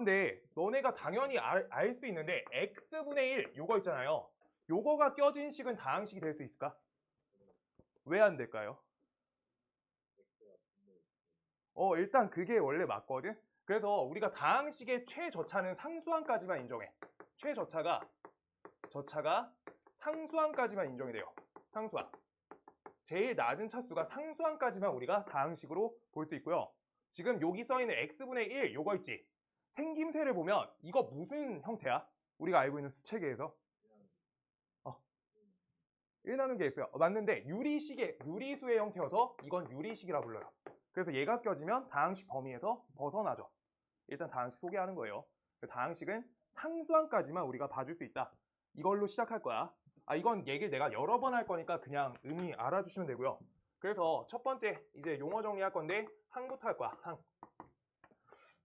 근데 너네가 당연히 알 수 있는데 x분의 1 요거 있잖아요. 요거가 껴진 식은 다항식이 될 수 있을까? 왜 안 될까요? 일단 그게 원래 맞거든. 그래서 우리가 다항식의 최저차는 상수항까지만 인정해. 최저차가 상수항까지만 인정이 돼요. 상수항. 제일 낮은 차수가 상수항까지만 우리가 다항식으로 볼 수 있고요. 지금 여기 써있는 x분의 1 요거 있지? 생김새를 보면 이거 무슨 형태야? 우리가 알고 있는 수체계에서 1 나누기 x야. 맞는데 유리수의 형태여서 이건 유리식이라 불러요. 그래서 얘가 껴지면 다항식 범위에서 벗어나죠. 일단 다항식 소개하는 거예요. 다항식은 상수항까지만 우리가 봐줄 수 있다. 이걸로 시작할 거야. 이건 얘기를 내가 여러 번 할 거니까 그냥 의미 알아주시면 되고요. 그래서 첫 번째 이제 용어 정리할 건데 항부터 할 거야.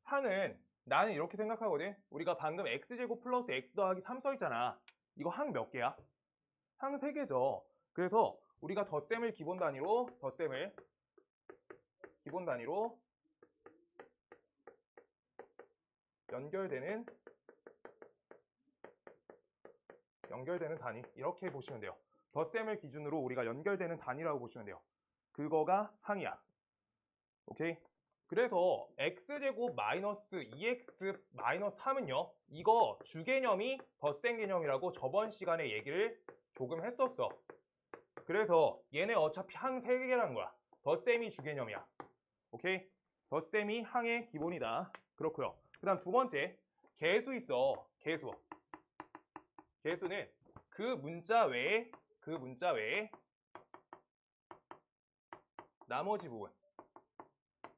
항은 나는 이렇게 생각하거든. 우리가 방금 x제곱 플러스 x 더하기 3 써있잖아. 이거 항 몇 개야? 항 3개죠. 그래서 우리가 덧셈을 기본 단위로 연결되는 단위 이렇게 보시면 돼요. 덧셈을 기준으로 우리가 연결되는 단위라고 보시면 돼요. 그거가 항이야. 오케이? 그래서 x제곱 마이너스 2x 마이너스 3은요. 이거 주개념이 덧셈 개념이라고 저번 시간에 얘기를 조금 했었어. 그래서 얘네 어차피 항 3개라는 거야. 덧셈이 주개념이야. 오케이? 덧셈이 항의 기본이다. 그렇고요. 그 다음 두 번째, 개수 있어. 개수는 그 문자 외에 나머지 부분,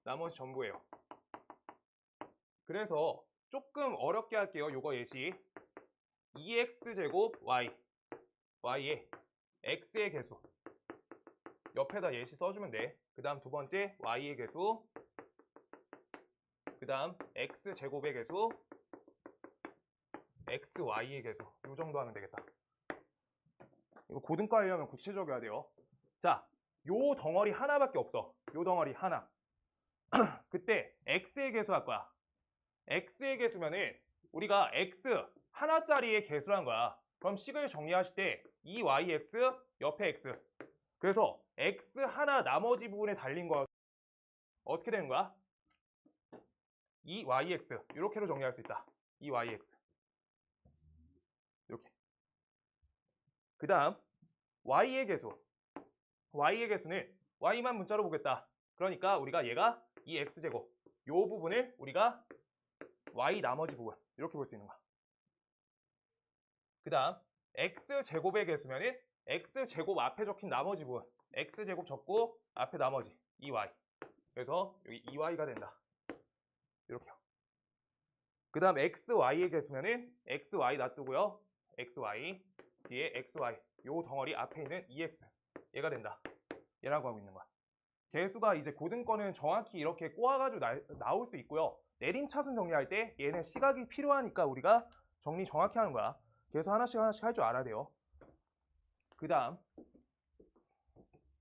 나머지 전부예요. 그래서 조금 어렵게 할게요. 요거 예시 2x제곱 y의 x의 개수 옆에다 예시 써주면 돼. 그 다음 두 번째 y의 개수, 그 다음 x제곱의 개수, xy의 개수. 이 정도 하면 되겠다. 이거 고등과 하려면 구체적이어야 돼요. 자, 요 덩어리 하나밖에 없어. 요 덩어리 하나. 그때 x의 개수 할 거야. x의 개수면은 우리가 x 하나짜리의 개수란 거야. 그럼 식을 정리하실 때 2yx 옆에 x. 그래서 x 하나 나머지 부분에 달린 거 어떻게 되는 거야? 2yx 이렇게로 정리할 수 있다. 2yx 이렇게. 그 다음 y의 개수는 y만 문자로 보겠다. 그러니까 우리가 얘가 2x제곱 요 부분을 우리가 y 나머지 부분 이렇게 볼 수 있는 거야. 그 다음 x제곱의 개수면은 x제곱 앞에 적힌 나머지 부분 x제곱 적고 앞에 나머지 2y. 그래서 여기 2y가 된다. 이렇게요. 그 다음 xy의 개수면은 xy 놔두고요. xy 뒤에 xy 요 덩어리 앞에 있는 2x 얘가 된다. 얘라고 하고 있는 거야. 개수가 이제 고등거는 정확히 이렇게 꼬아가지고 나올 수 있고요. 내림차순 정리할 때 얘는 시각이 필요하니까 우리가 정리 정확히 하는 거야. 그래서 하나씩 할 줄 알아야 돼요. 그 다음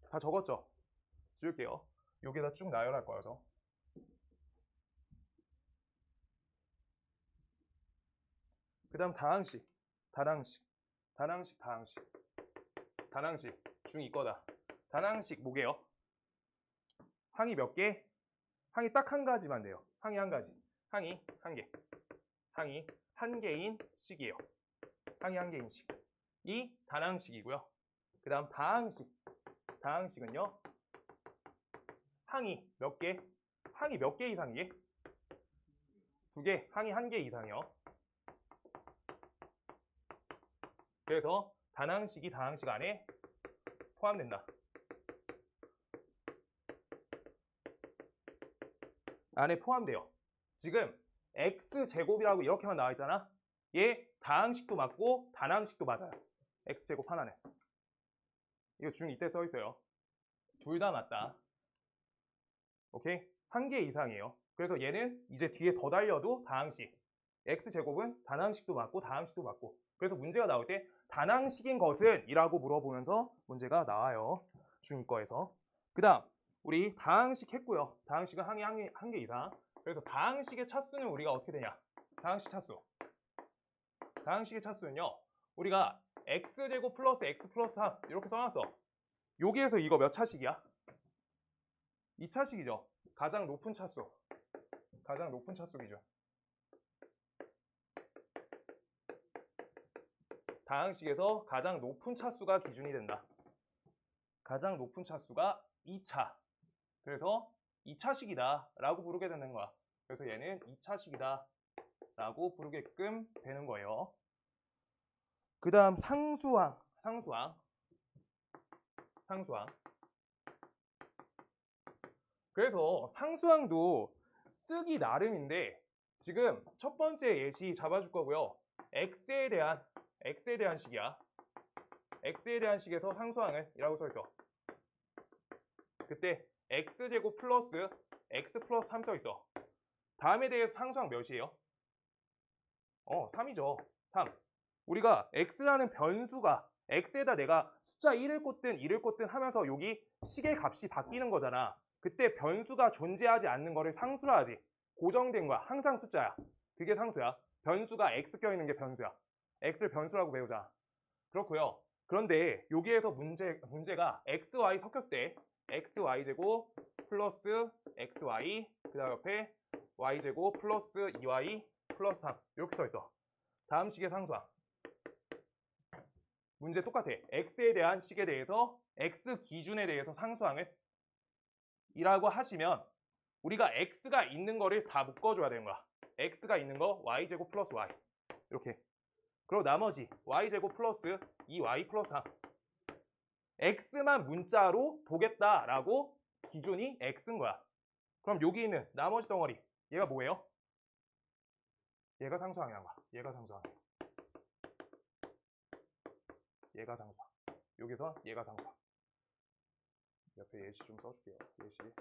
다 적었죠? 지울게요. 여기다 쭉 나열할 거여서. 그 다음 다항식 중2 거다. 다항식 뭐게요? 항이 몇 개? 항이 딱 한 가지만 돼요. 항이 한 가지. 항이 한 개. 항이 한 개인 식이에요. 항이 한 개인 식. 이 다항식이고요. 그 다음 다항식은요. 항이 몇 개? 항이 몇 개 이상이게? 2개. 항이 한 개 이상이요. 그래서 다항식이 다항식 안에 포함된다. 안에 포함돼요. 지금 x제곱이라고 이렇게만 나와 있잖아. 얘 다항식도 맞고 단항식도 맞아요. x제곱 하나는. 이거 중2 때 써 있어요. 둘 다 맞다. 오케이? 한 개 이상이에요. 그래서 얘는 이제 뒤에 더 달려도 다항식. x제곱은 단항식도 맞고 다항식도 맞고. 그래서 문제가 나올 때 단항식인 것은 이라고 물어보면서 문제가 나와요. 중2 거에서. 그 다음 우리 다항식 했고요. 다항식은 항이 한 개 이상. 그래서 다항식의 차수는 우리가 어떻게 되냐? 다항식 차수. 다항식의 차수는요. 우리가 x제곱 플러스 x 플러스 3 이렇게 써놨어. 여기에서 이거 몇 차식이야? 2차식이죠. 가장 높은 차수. 가장 높은 차수 기준. 다항식에서 가장 높은 차수가 기준이 된다. 가장 높은 차수가 2차. 그래서 2차식이다 라고 부르게 되는 거야. 그래서 얘는 2차식이다 라고 부르게끔 되는 거예요. 그 다음 상수항. 그래서 상수항도 쓰기 나름인데 지금 첫 번째 예시 잡아줄 거고요. x에 대한 식이야. x에 대한 식에서 상수항을 이라고 써있어. 그때 x제곱 플러스 x 플러스 3 써있어. 다음에 대해서 상수항 몇이에요? 3이죠. 3. 우리가 x라는 변수가 x에다 내가 숫자 1을 꽂든 2를 꽂든 하면서 여기 식의 값이 바뀌는 거잖아. 그때 변수가 존재하지 않는 거를 상수라 하지. 고정된 거야. 항상 숫자야. 그게 상수야. 변수가 x 껴있는 게 변수야. x를 변수라고 배우자. 그렇고요. 그런데 여기에서 문제가 xy 섞였을 때 xy제곱 플러스 xy 그 다음 옆에 y제곱 플러스 2y 플러스 3 이렇게 써있어. 다음 식의 상수항. 문제 똑같아. x에 대한 식에 대해서 x 기준에 대해서 상수항을 이라고 하시면 우리가 x가 있는 거를 다 묶어줘야 되는 거야. x가 있는 거 y제곱 플러스 y 이렇게. 그리고 나머지 y제곱 플러스 2y 플러스 3 x만 문자로 보겠다라고 기준이 x인 거야. 그럼 여기 있는 나머지 덩어리 얘가 뭐예요? 얘가 상수항이란 거야. 얘가 상수항. 얘가 상수항. 여기서 얘가 상수항. 옆에 예시 좀 써줄게요. 예시.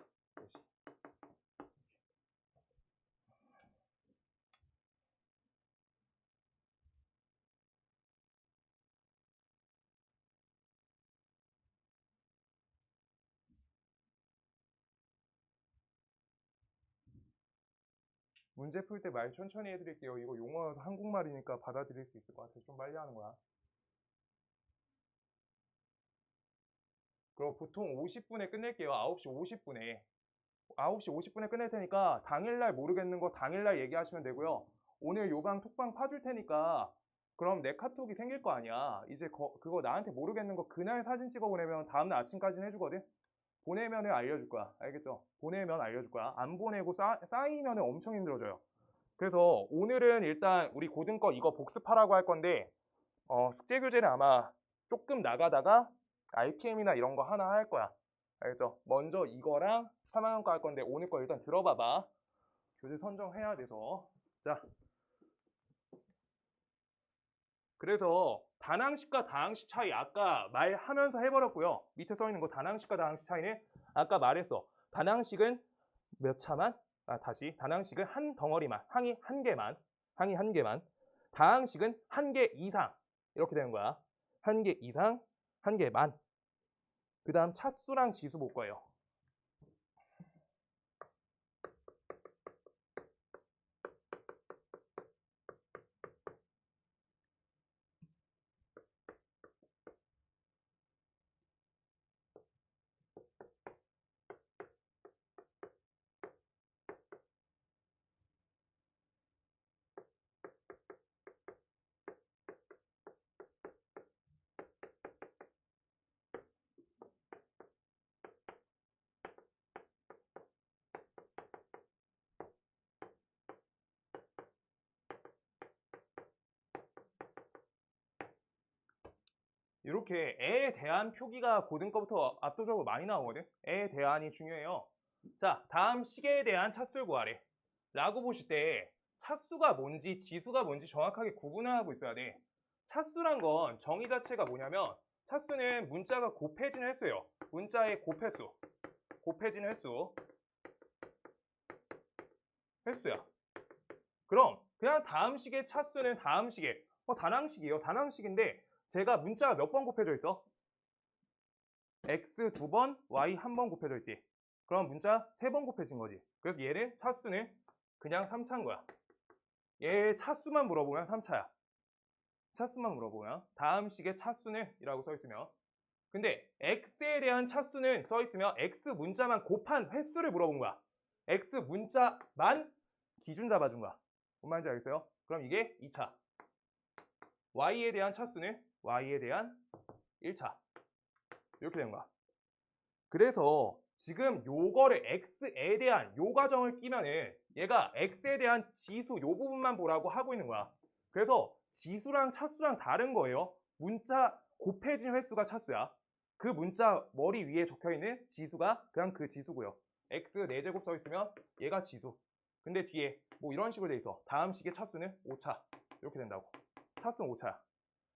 문제 풀 때 말 천천히 해드릴게요. 이거 용어여서 한국말이니까 받아들일 수 있을 것 같아서 좀 빨리 하는 거야. 그럼 보통 50분에 끝낼게요. 9시 50분에. 9시 50분에 끝낼 테니까 당일날 모르겠는 거 당일날 얘기하시면 되고요. 오늘 요방 톡방 파줄 테니까 그럼 내 카톡이 생길 거 아니야. 이제 그거 나한테 모르겠는 거 그날 사진 찍어 보내면 다음날 아침까지는 해주거든. 보내면은 알려줄 거야. 알겠죠? 보내면 알려줄 거야. 안 보내고 쌓이면은 엄청 힘들어져요. 그래서 오늘은 일단 우리 고등 거 이거 복습하라고 할 건데 숙제 교재는 아마 조금 나가다가 RPM이나 이런 거 하나 할 거야. 알겠죠? 먼저 이거랑 3학년 거 할 건데 오늘 거 일단 들어봐봐. 교재 선정해야 돼서. 자, 그래서 단항식과 다항식 차이 아까 말하면서 해버렸고요. 밑에 써있는 거 단항식과 다항식 차이는 아까 말했어. 단항식은 몇 차만? 다시 단항식은 한 덩어리만, 항이 한 개만. 다항식은 한 개 이상 이렇게 되는 거야. 한 개 이상, 한 개만. 그 다음 차수랑 지수 볼 거예요. 이렇게 애에 대한 표기가 고등 거부터 압도적으로 많이 나오거든. 애에 대한이 중요해요. 자, 다음 식에 대한 차수를 구하래. 라고 보실 때 차수가 뭔지 지수가 뭔지 정확하게 구분을 하고 있어야 돼. 차수란 건 정의 자체가 뭐냐면 차수는 문자가 곱해지는 횟수예요. 문자의 곱횟수. 곱해지는 횟수야. 그럼 그냥 다음 식의 차수는 다음 식의 단항식이에요. 단항식인데 제가 문자가 몇 번 곱해져 있어? x 2번, y 1번 곱해져 있지. 그럼 문자 3번 곱해진 거지. 그래서 얘는 차수는 그냥 3차인 거야. 얘 차수만 물어보면 3차야. 차수만 물어보면 다음 식의 차수는 이라고 써있으면, 근데 x에 대한 차수는 써있으면 x 문자만 곱한 횟수를 물어본 거야. x 문자만 기준 잡아준 거야. 뭔 말인지 알겠어요? 그럼 이게 2차. y에 대한 차수는 y에 대한 1차. 이렇게 된 거야. 그래서 지금 요거를 x에 대한 요 과정을 끼면은 얘가 x에 대한 지수 요 부분만 보라고 하고 있는 거야. 그래서 지수랑 차수랑 다른 거예요. 문자 곱해진 횟수가 차수야. 그 문자 머리 위에 적혀있는 지수가 그냥 그 지수고요. x 4제곱 써있으면 얘가 지수. 근데 뒤에 뭐 이런 식으로 돼 있어. 다음 식의 차수는 5차. 이렇게 된다고. 차수는 5차야.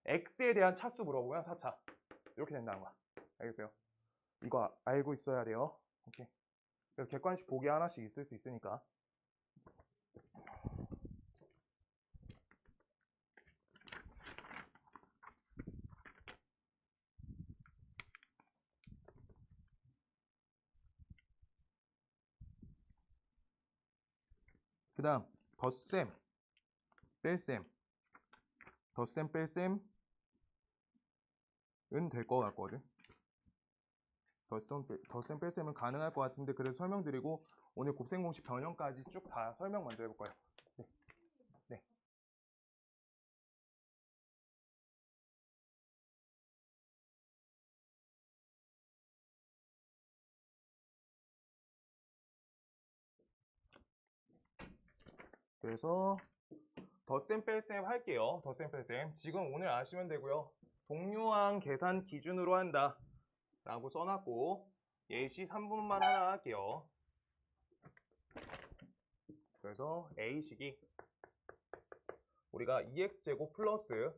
x에 대한 차수 물어보면 4차. 이렇게 된다는 거야. 알겠어요? 이거 알고 있어야 돼요. 오케이. 그래서 객관식 보기 하나씩 있을 수 있으니까. 그 다음 덧셈, 뺄셈. 덧셈, 뺄셈은 될 것 같거든. 덧셈, 뺄셈은 가능할 것 같은데 그래서 설명드리고 오늘 곱셈 공식 변형까지 쭉 다 설명 먼저 해볼 거예요. 네. 네. 그래서 덧셈, 뺄셈 할게요. 덧셈, 뺄셈. 지금 오늘 아시면 되고요. 동료항 계산 기준으로 한다 라고 써놨고 예시 3분만 하나 할게요. 그래서 A식이 우리가 2x제곱 플러스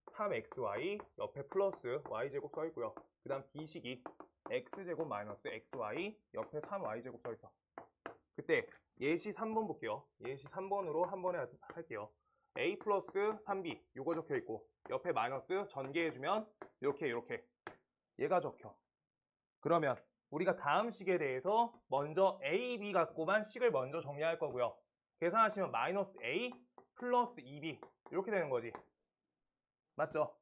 3xy 옆에 플러스 y제곱 써있고요. 그 다음 B식이 x제곱 마이너스 xy 옆에 3y제곱 써있어. 그때 예시 3번 볼게요. 예시 3번으로 한 번에 할게요. a 플러스 3b 요거 적혀있고 옆에 마이너스 전개해주면 이렇게 얘가 적혀. 그러면 우리가 다음 식에 대해서 먼저 a, b 갖고만 식을 먼저 정리할 거고요. 계산하시면 마이너스 a 플러스 2b 이렇게 되는 거지. 맞죠?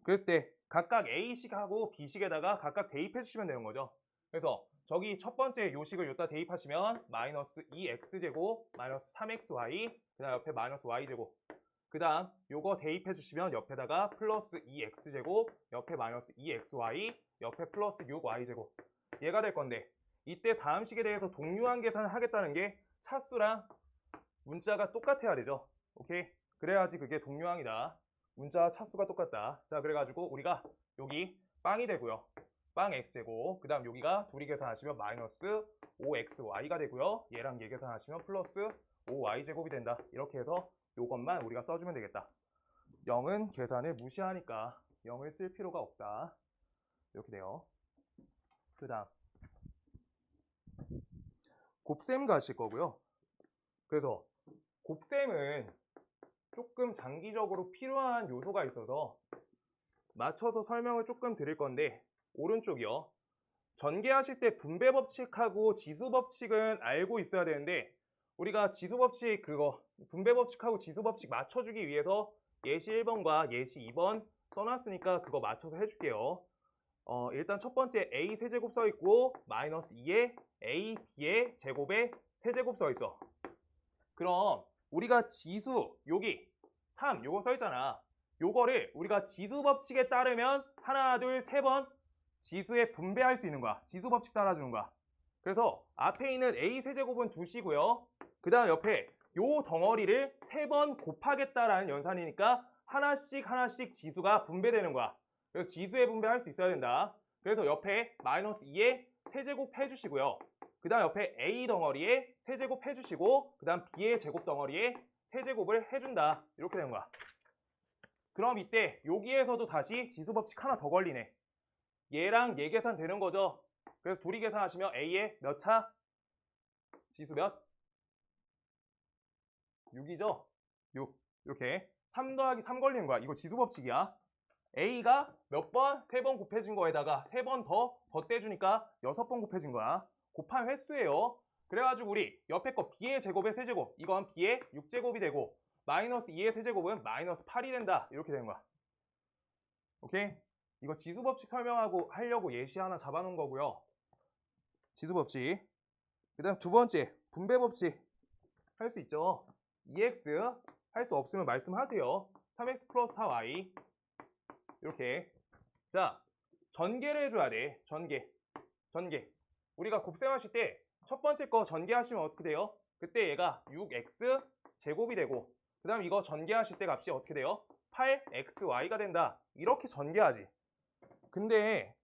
그랬을 때 각각 A식하고 B식에다가 각각 대입해 주시면 되는 거죠. 그래서 저기 첫 번째 요식을 여기다 대입하시면 마이너스 2x제곱 마이너스 3xy 그 다음 옆에 마이너스 y제곱 그 다음 요거 대입해 주시면 옆에다가 플러스 2x제곱 옆에 마이너스 2xy 옆에 플러스 6y제곱 얘가 될 건데 이때 다음 식에 대해서 동류항 계산을 하겠다는 게 차수랑 문자가 똑같아야 되죠. 오케이? 그래야지 그게 동류항이다. 문자 차수가 똑같다. 자, 그래가지고 우리가 여기 빵이 되고요. 빵 x제곱. 그 다음 여기가 둘이 계산하시면 마이너스 5xy가 되고요. 얘랑 얘 계산하시면 플러스 5y제곱이 된다. 이렇게 해서 요것만 우리가 써주면 되겠다. 0은 계산을 무시하니까 0을 쓸 필요가 없다. 이렇게 돼요. 그 다음 곱셈 가실 거고요. 그래서 곱셈은 조금 장기적으로 필요한 요소가 있어서 맞춰서 설명을 조금 드릴 건데 오른쪽이요. 전개하실 때 분배 법칙하고 지수 법칙은 알고 있어야 되는데 우리가 지수 법칙 분배 법칙하고 지수 법칙 맞춰주기 위해서 예시 1번과 예시 2번 써놨으니까 그거 맞춰서 해줄게요. 일단 첫 번째 a 세제곱 써있고 마이너스 2에 a, b의 제곱에 세제곱 써있어. 그럼 우리가 지수 여기 3 요거 써있잖아. 요거를 우리가 지수 법칙에 따르면 하나 둘 세 번 지수에 분배할 수 있는 거야. 지수 법칙 따라주는 거야. 그래서 앞에 있는 a 세제곱은 두시고요. 그 다음 옆에 요 덩어리를 3번 곱하겠다라는 연산이니까 하나씩 지수가 분배되는 거야. 그래서 지수에 분배할 수 있어야 된다. 그래서 옆에 마이너스 2에 세제곱 해주시고요. 그 다음 옆에 a 덩어리에 세제곱 해주시고 그 다음 b의 제곱 덩어리에 세제곱을 해준다. 이렇게 되는 거야. 그럼 이때 여기에서도 다시 지수 법칙 하나 더 걸리네. 얘랑 얘 계산 되는 거죠. 그래서 둘이 계산하시면 a의 몇 차? 지수 몇? 6이죠? 6. 이렇게 3 더하기 3 걸리는 거야. 이거 지수 법칙이야. a가 몇 번? 3번 곱해진 거에다가 3번 더 덧대주니까 6번 곱해진 거야. 곱한 횟수예요. 그래가지고 우리 옆에 거 b의 제곱의 세제곱 이건 b의 6제곱이 되고 마이너스 2의 세제곱은 마이너스 8이 된다. 이렇게 되는 거야. 오케이? 이거 지수법칙 설명하고 하려고 예시 하나 잡아놓은 거고요. 지수법칙. 그 다음 두 번째, 분배법칙. 할 수 있죠? 2x 할 수 없으면 말씀하세요. 3x 플러스 4y. 이렇게. 자, 전개를 해줘야 돼. 전개. 우리가 곱셈하실 때 첫 번째 거 전개하시면 어떻게 돼요? 그때 얘가 6x 제곱이 되고, 그 다음 이거 전개하실 때 값이 어떻게 돼요? 8xy가 된다. 이렇게 전개하지. 근데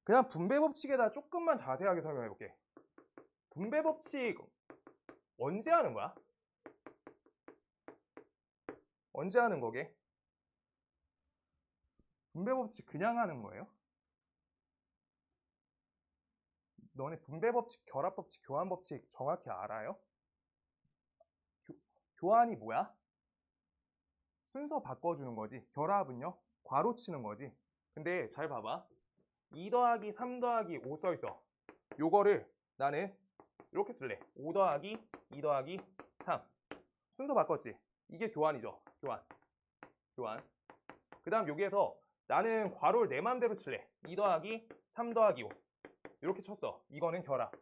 그냥 분배법칙에다 조금만 자세하게 설명해 볼게. 분배법칙 언제 하는 거야? 언제 하는 거게? 분배법칙 그냥 하는 거예요? 너네 분배법칙, 결합법칙, 교환법칙 정확히 알아요? 교환이 뭐야? 순서 바꿔주는 거지. 결합은요? 괄호 치는 거지. 근데 잘 봐봐. 2 더하기 3 더하기 5 써있어. 요거를 나는 이렇게 쓸래. 5 더하기 2 더하기 3. 순서 바꿨지. 이게 교환이죠. 교환. 그 다음 여기에서 나는 괄호를 내 맘대로 칠래. 2 더하기 3 더하기 5. 이렇게 쳤어. 이거는 결합.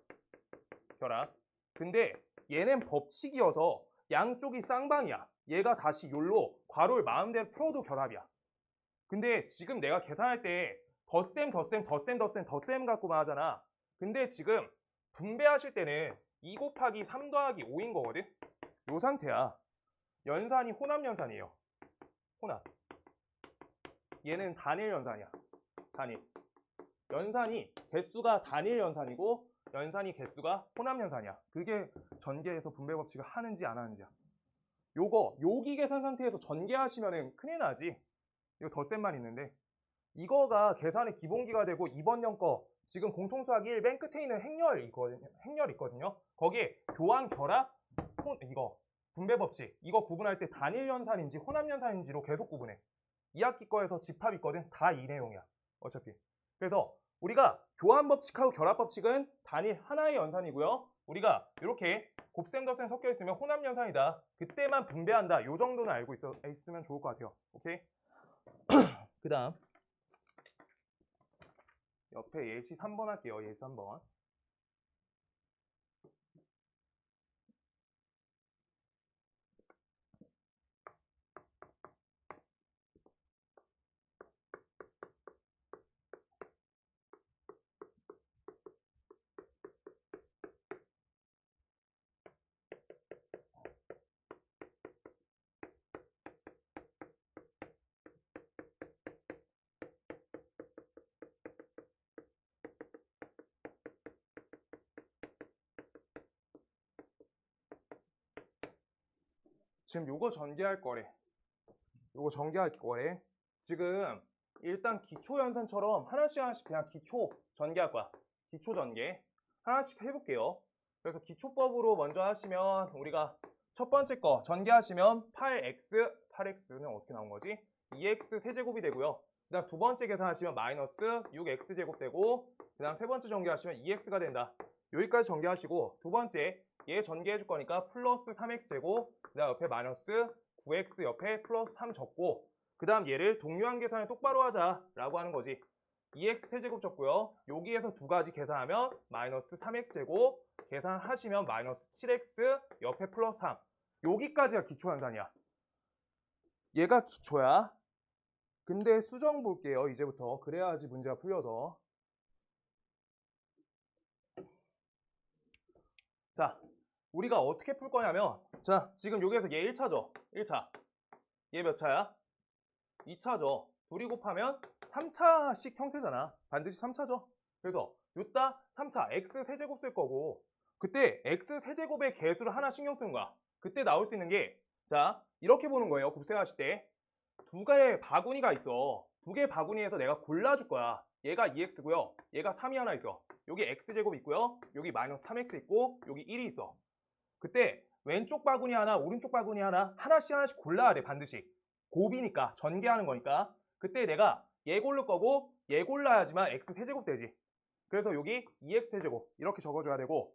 근데 얘는 법칙이어서 양쪽이 쌍방이야. 얘가 다시 욜로 괄호를 마음대로 풀어도 결합이야. 근데 지금 내가 계산할 때 덧셈 갖고만 하잖아. 근데 지금 분배하실 때는 2 곱하기 3 더하기 5인 거거든. 요 상태야. 연산이 혼합연산이에요. 혼합. 얘는 단일 연산이야. 단일. 연산이 개수가 단일 연산이고 연산이 개수가 혼합 연산이야. 그게 전개에서 분배법칙을 하는지 안 하는지야. 요거 여기 계산 상태에서 전개하시면은 큰일 나지. 이거 덧셈만 있는데 이거가 계산의 기본기가 되고 이번 년 거 지금 공통수학 1 맨 끝에 있는 행렬 있거든요. 거기에 교환, 결합, 이거 분배법칙 이거 구분할 때 단일 연산인지 혼합 연산인지로 계속 구분해. 2학기 거에서 집합 있거든. 다 이 내용이야. 어차피. 그래서 우리가 교환법칙하고 결합법칙은 단일 하나의 연산이고요. 우리가 이렇게 곱셈, 덧셈 섞여 있으면 혼합 연산이다. 그때만 분배한다. 요 정도는 알고 있으면 좋을 것 같아요. 오케이? 그 다음 옆에 예시 3번 할게요. 예시 3번. 지금 요거 전개할 거래. 지금 일단 기초 연산처럼 하나씩 그냥 기초 전개할 거야. 기초 전개. 하나씩 해볼게요. 그래서 기초법으로 먼저 하시면 우리가 첫 번째 거 전개하시면 8x는 어떻게 나온 거지? 2x 세제곱이 되고요. 그 다음 두 번째 계산하시면 마이너스 6x 제곱 되고 그 다음 세 번째 전개하시면 2x가 된다. 여기까지 전개하시고 두 번째 얘 전개해 줄 거니까 플러스 3x 제곱 그 다음 옆에 마이너스 9x 옆에 플러스 3 적고 그 다음 얘를 동류한 계산을 똑바로 하자 라고 하는 거지. 2x 세제곱 적고요. 여기에서 두 가지 계산하면 마이너스 3x 제곱 계산하시면 마이너스 7x 옆에 플러스 3. 여기까지가 기초연산이야. 얘가 기초야. 근데 수정 볼게요. 이제부터. 그래야지 문제가 풀려서. 자, 우리가 어떻게 풀 거냐면 자, 지금 여기에서 얘 1차죠. 1차. 얘 몇 차야? 2차죠. 둘이 곱하면 3차씩 형태잖아. 반드시 3차죠. 그래서 요따 3차 x 세제곱 쓸 거고 그때 x 세제곱의 개수를 하나 신경 쓰는 거야. 그때 나올 수 있는 게 자, 이렇게 보는 거예요. 곱셈하실 때. 두 개의 바구니가 있어. 두 개의 바구니에서 내가 골라줄 거야. 얘가 2x고요. 얘가 3이 하나 있어. 여기 x제곱 있고요. 여기 마이너스 3x 있고 여기 1이 있어. 그때 왼쪽 바구니 하나, 오른쪽 바구니 하나 하나씩 골라야 돼. 반드시. 곱이니까 전개하는 거니까. 그때 내가 얘 고를 거고 얘 골라야지만 x 세제곱 되지. 그래서 여기 2x 세제곱 이렇게 적어줘야 되고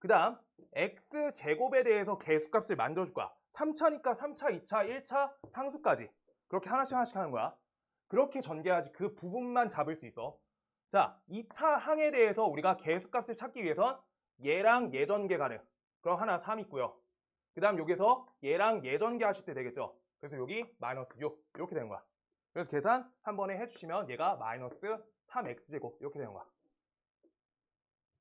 그 다음 x제곱에 대해서 계수값을 만들어줄 거야. 3차니까 3차, 2차, 1차, 상수까지. 그렇게 하나씩 하나씩 하는 거야. 그렇게 전개해야지 그 부분만 잡을 수 있어. 자, 2차 항에 대해서 우리가 계수값을 찾기 위해선 얘랑 예전개 가능. 그럼 하나 3 있고요. 그 다음 여기서 얘랑 예전개 하실 때 되겠죠. 그래서 여기 마이너스 6 이렇게 되는 거야. 그래서 계산 한 번에 해주시면 얘가 마이너스 3x제곱 이렇게 되는 거야.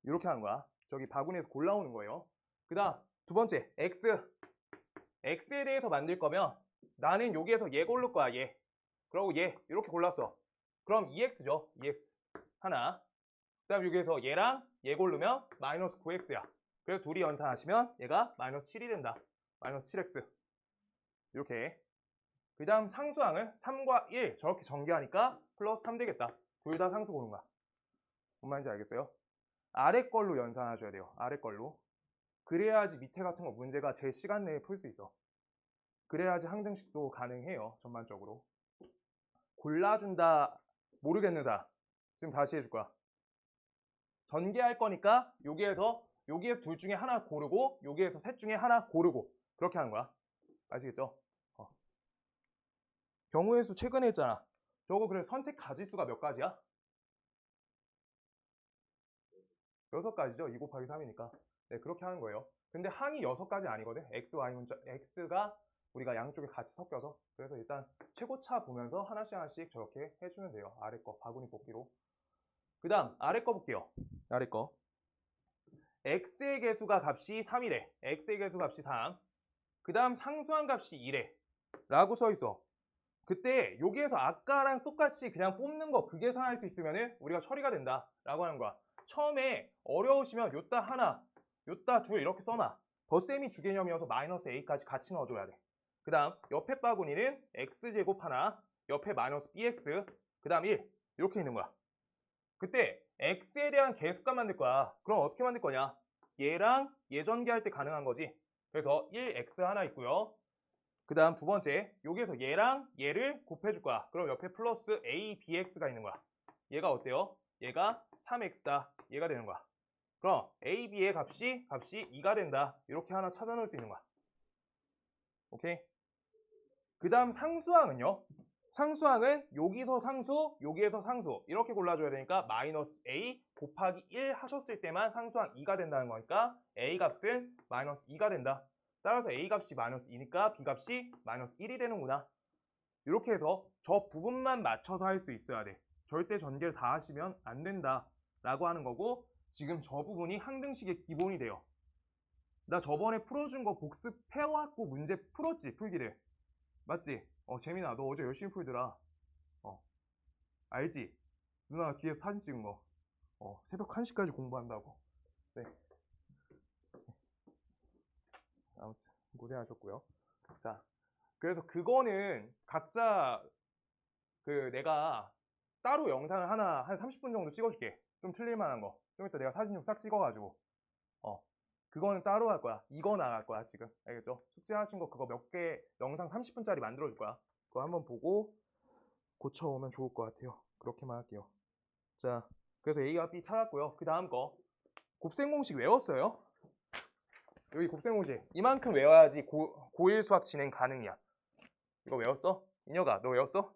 이렇게 하는 거야. 저기 바구니에서 골라오는 거예요. 그 다음 두 번째 x에 대해서 만들 거면 나는 여기에서 얘 고를 거야. 얘. 그리고 얘 이렇게 골랐어. 그럼 2x죠. 2x 하나. 그 다음 여기에서 얘랑 얘 고르면 마이너스 9x야. 그래서 둘이 연산하시면 얘가 마이너스 7이 된다. 마이너스 7x 이렇게. 그 다음 상수항을 3과 1 저렇게 전개하니까 플러스 3 되겠다. 둘 다 상수 고른 거야. 뭔 말인지 알겠어요? 아래 걸로 연산하셔야 돼요. 아래 걸로. 그래야지 밑에 같은 거 문제가 제 시간 내에 풀 수 있어. 그래야지 항등식도 가능해요. 전반적으로. 골라준다 모르겠는 사람 지금 다시 해줄 거야. 전개할 거니까 여기에서 둘 중에 하나 고르고 여기에서 셋 중에 하나 고르고 그렇게 하는 거야. 아시겠죠? 경우의 수 최근에 했잖아. 저거 그래 선택 가지수가 몇 가지야? 6가지죠. 2 곱하기 3이니까. 네, 그렇게 하는 거예요. 근데 항이 6가지 아니거든. x, y 문자, x가 우리가 양쪽에 같이 섞여서. 그래서 일단 최고차 보면서 하나씩 하나씩 저렇게 해주면 돼요. 아래 거 바구니 뽑기로. 그 다음 아래 거 볼게요. 아래 거. x의 개수가 값이 3이래. x의 개수 값이 3. 그 다음 상수항 값이 2래. 라고 써 있어. 그때 여기에서 아까랑 똑같이 그냥 뽑는 거 그 계산할 수 있으면 우리가 처리가 된다. 라고 하는 거야. 처음에 어려우시면 요따 하나, 요따 둘 이렇게 써놔. 덧셈이 주개념이어서 마이너스 a까지 같이 넣어줘야 돼. 그 다음 옆에 바구니는 x제곱 하나, 옆에 마이너스 bx, 그 다음 1 이렇게 있는 거야. 그때 x에 대한 계수값 만들 거야. 그럼 어떻게 만들 거냐? 얘랑 예전개할 때 가능한 거지. 그래서 1x 하나 있고요. 그 다음 두 번째 여기에서 얘랑 얘를 곱해줄 거야. 그럼 옆에 플러스 a, bx가 있는 거야. 얘가 어때요? 얘가 3x다. 얘가 되는 거야. 그럼 a, b의 값이 2가 된다. 이렇게 하나 찾아 놓을 수 있는 거야. 오케이? 그 다음 상수항은요. 상수항은 여기서 상수, 여기에서 상수 이렇게 골라줘야 되니까 마이너스 a 곱하기 1 하셨을 때만 상수항 2가 된다는 거니까 a 값은 마이너스 2가 된다. 따라서 a 값이 마이너스 2니까 b 값이 마이너스 1이 되는구나. 이렇게 해서 저 부분만 맞춰서 할 수 있어야 돼. 절대 전개를 다 하시면 안 된다 라고 하는 거고 지금 저 부분이 항등식의 기본이 돼요. 나 저번에 풀어준 거 복습해왔고 문제 풀었지 풀기를. 맞지? 재민아 너 어제 열심히 풀더라. 알지? 누나 뒤에서 사진 찍은 거. 새벽 1시까지 공부한다고. 네. 아무튼 고생하셨고요. 자, 그래서 그거는 각자 내가 따로 영상을 하나 한 30분 정도 찍어줄게. 좀 틀릴 만한 거. 좀 이따 내가 사진 좀 싹 찍어가지고 그거는 따로 할 거야. 이거 나갈 거야 지금. 알겠죠? 숙제하신 거 그거 몇 개 영상 30분짜리 만들어줄 거야. 그거 한번 보고 고쳐오면 좋을 것 같아요. 그렇게만 할게요. 자, 그래서 A와 B 찾았고요. 그 다음 거 곱셈 공식 외웠어요? 여기 곱셈 공식 이만큼 외워야지 고1 수학 진행 가능이야. 이거 외웠어? 인혁아 너 외웠어?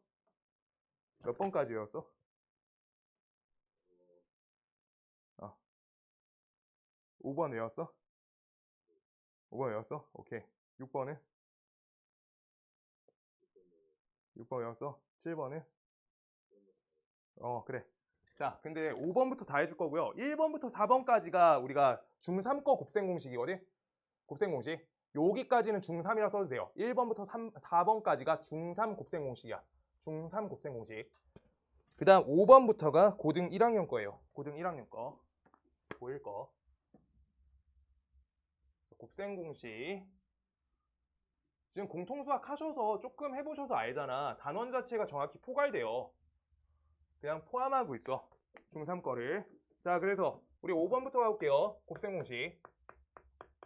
몇 번까지 외웠어? 5번 외웠어? 5번 외웠어? 오케이. 6번은? 6번 외웠어? 7번은? 그래. 자, 근데 5번부터 다 해줄 거고요. 1번부터 4번까지가 우리가 중3 거 곱셈 공식이거든? 곱셈 공식. 여기까지는 중3이라 써도 돼요. 1번부터 4번까지가 중3 곱셈 공식이야. 중3 곱셈 공식. 그 다음 5번부터가 고등 1학년 거예요. 고등 1학년 거. 고1 거. 곱셈 공식. 지금 공통수학 하셔서 조금 해보셔서 알잖아. 단원 자체가 정확히 포괄돼요. 그냥 포함하고 있어. 중3 거를. 자, 그래서 우리 5번부터 가볼게요. 곱셈 공식.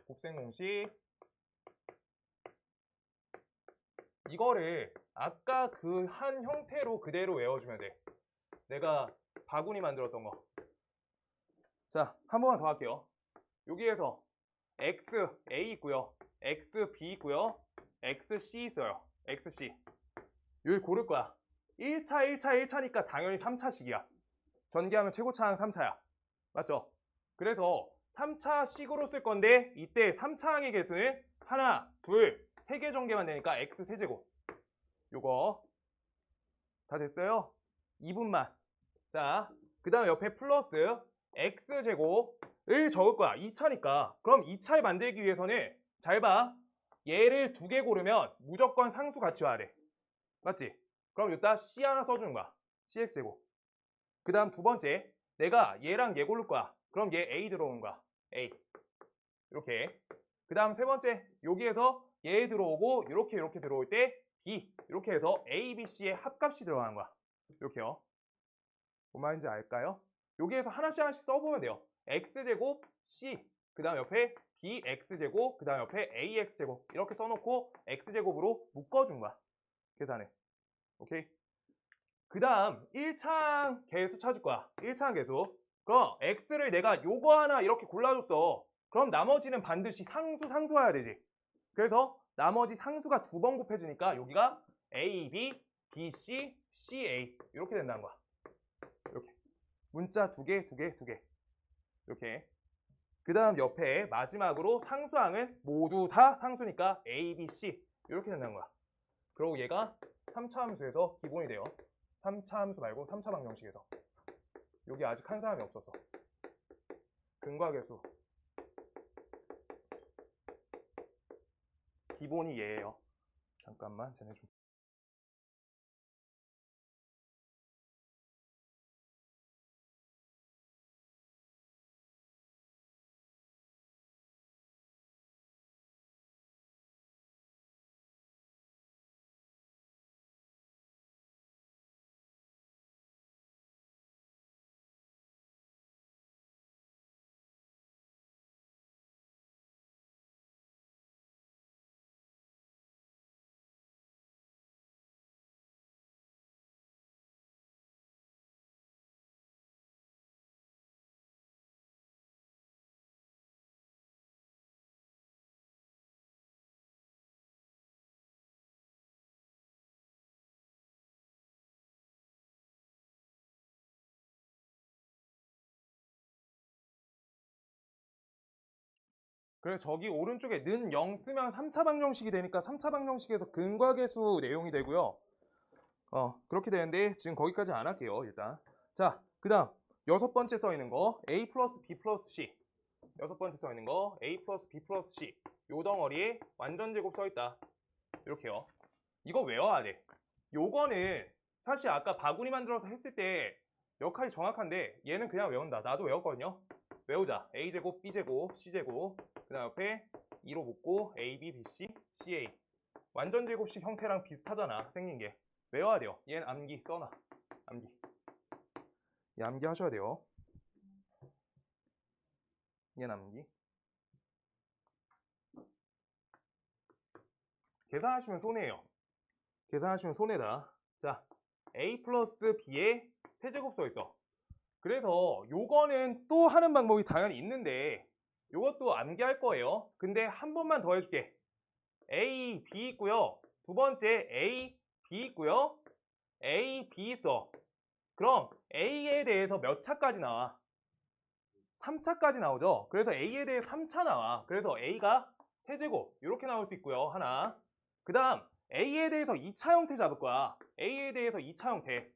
곱셈 공식. 이거를 아까 그 한 형태로 그대로 외워주면 돼. 내가 바구니 만들었던 거. 자, 한 번만 더 할게요. 여기에서 XA 있고요. XB 있고요. XC 있어요. XC. 여기 고를 거야. 1차, 1차, 1차니까 당연히 3차식이야. 전개하면 최고차항 3차야. 맞죠? 그래서 3차식으로 쓸 건데 이때 3차항의 개수는 하나, 둘, 3개 전개만 되니까 x 세제곱. 요거 다 됐어요? 2분만. 자, 그 다음 옆에 플러스 x제곱을 적을 거야. 2차니까. 그럼 2차를 만들기 위해서는 잘 봐. 얘를 2개 고르면 무조건 상수 같이 와야 돼. 맞지? 그럼 여기다 c 하나 써주는 거야. cx제곱. 그 다음 두 번째, 내가 얘랑 얘 고를 거야. 그럼 얘 a 들어오는 거야. a. 이렇게. 그 다음 세 번째, 여기에서 얘 들어오고 이렇게 들어올 때 b. 이렇게 해서 a, b, c의 합값이 들어가는 거야. 이렇게요. 뭔 말인지 알까요? 여기에서 하나씩 써보면 돼요. x제곱 c. 그 다음 옆에 bx제곱. 그 다음 옆에 ax제곱. 이렇게 써놓고 x제곱으로 묶어준 거야. 계산을. 오케이? 그 다음 1차항 개수 찾을 거야. 1차항 개수. 그럼 x를 내가 요거 하나 이렇게 골라줬어. 그럼 나머지는 반드시 상수 와야 되지. 그래서 나머지 상수가 2번 곱해주니까 여기가 a, b, b, c, c, a 이렇게 된다는 거야. 이렇게 문자 2개, 2개, 2개 이렇게. 그 다음 옆에 마지막으로 상수항은 모두 다 상수니까 a, b, c 이렇게 된다는 거야. 그리고 얘가 3차 함수에서 기본이 돼요. 3차 함수 말고 3차 방정식에서. 여기 아직 한 사람이 없어서. 근과계수. 기본이 얘예요. 잠깐만, 쟤네 좀. 그래서 저기 오른쪽에 는 0 쓰면 3차 방정식이 되니까 3차 방정식에서 근과계수 내용이 되고요. 그렇게 되는데 지금 거기까지 안 할게요. 일단. 자, 그 다음 6번째 써 있는 거 a 플러스 b 플러스 c. 6번째 써 있는 거 a 플러스 b 플러스 c. 요 덩어리에 완전 제곱 써 있다. 이렇게요. 이거 외워야 돼. 요거는 사실 아까 바구니 만들어서 했을 때 역할이 정확한데 얘는 그냥 외운다. 나도 외웠거든요. 외우자. a제곱, b제곱, c제곱. 그 다음 옆에 2로 묶고 a, b, b, c, c, a. 완전 제곱식 형태랑 비슷하잖아. 생긴 게. 외워야 돼요. 얘는 암기 써놔. 암기. 얘 암기 하셔야 돼요. 얘는 암기. 계산하시면 손해예요. 계산하시면 손해다. 자, a 플러스 b에 세제곱 써 있어. 그래서 요거는 또 하는 방법이 당연히 있는데 요것도 암기할 거예요. 근데 한 번만 더 해줄게. a, b 있고요. 두 번째 a, b 있고요. a, b 있어. 그럼 a에 대해서 몇 차까지 나와? 3차까지 나오죠. 그래서 a에 대해 3차 나와. 그래서 a가 세제곱 이렇게 나올 수 있고요. 하나. 그 다음 a에 대해서 2차 형태 잡을 거야. a에 대해서 2차 형태.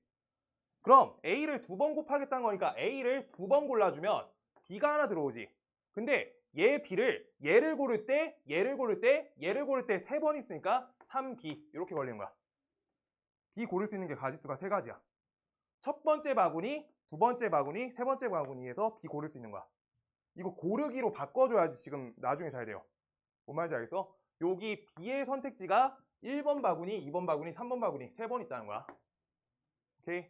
그럼 a를 2번 곱하겠다는 거니까 a를 2번 골라주면 b가 하나 들어오지. 근데 얘를 고를 때 3번 있으니까 3b 이렇게 걸리는 거야. b 고를 수 있는 게 가지수가 3가지야. 첫 번째 바구니, 두 번째 바구니, 세 번째 바구니에서 b 고를 수 있는 거야. 이거 고르기로 바꿔줘야지 지금 나중에 잘 돼요. 뭔 말인지 알겠어? 여기 b의 선택지가 1번 바구니, 2번 바구니, 3번 바구니 3번 있다는 거야. 오케이?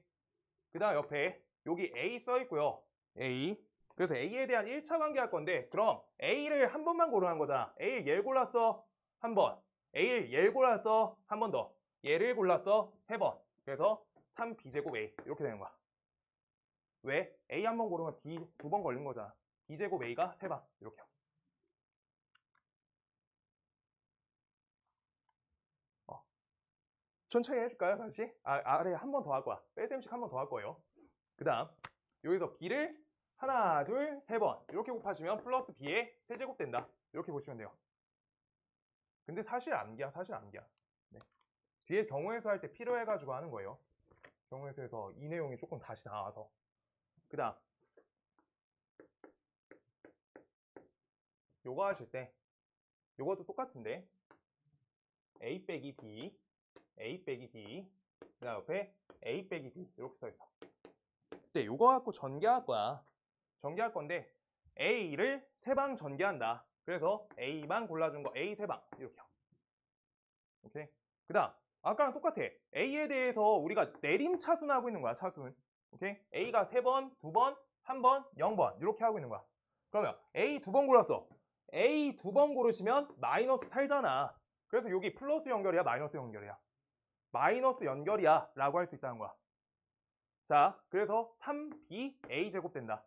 그 다음 옆에 여기 A 써 있고요. A. 그래서 A에 대한 1차 관계 할 건데 그럼 A를 한 번만 고르는 거잖아. A를 얘를 골랐어. 한 번. A를 얘를 골랐어. 한 번 더. 얘를 골랐어. 3번. 그래서 3B제곱 A 이렇게 되는 거야. 왜? A 한 번 고르면 B 2번 걸린 거잖아. B제곱 A가 3방 이렇게. 천천히 해줄까요? 다시? 아래 한 번 더 할 거야. 뺄셈식 한 번 더 할 거예요. 그 다음 여기서 b를 하나, 둘, 세 번 이렇게 곱하시면 플러스 b의 세제곱 된다. 이렇게 보시면 돼요. 근데 사실 암기야, 사실 암기야. 네. 뒤에 경우에서 할 때 필요해가지고 하는 거예요. 경우에서에서 이 내용이 조금 다시 나와서. 그 다음 요거 하실 때 요것도 똑같은데 a 빼기 b, a 빼기 b, 그 다음 옆에 a 빼기 b 이렇게 써있어. 그때 요거 갖고 전개할 거야. 전개할 건데 a를 세 방 전개한다. 그래서 a만 골라준 거 a 세 방 이렇게요. 오케이. 그 다음 아까랑 똑같아. a에 대해서 우리가 내림 차순하고 있는 거야. 차순. 오케이. a가 세 번, 두 번, 한 번, 0번 이렇게 하고 있는 거야. 그러면 a 두 번 골랐어. a 두 번 고르시면 마이너스 살잖아. 그래서 여기 플러스 연결이야, 마이너스 연결이야? 마이너스 연결이야 라고 할 수 있다는 거야. 자, 그래서 3ba 제곱 된다.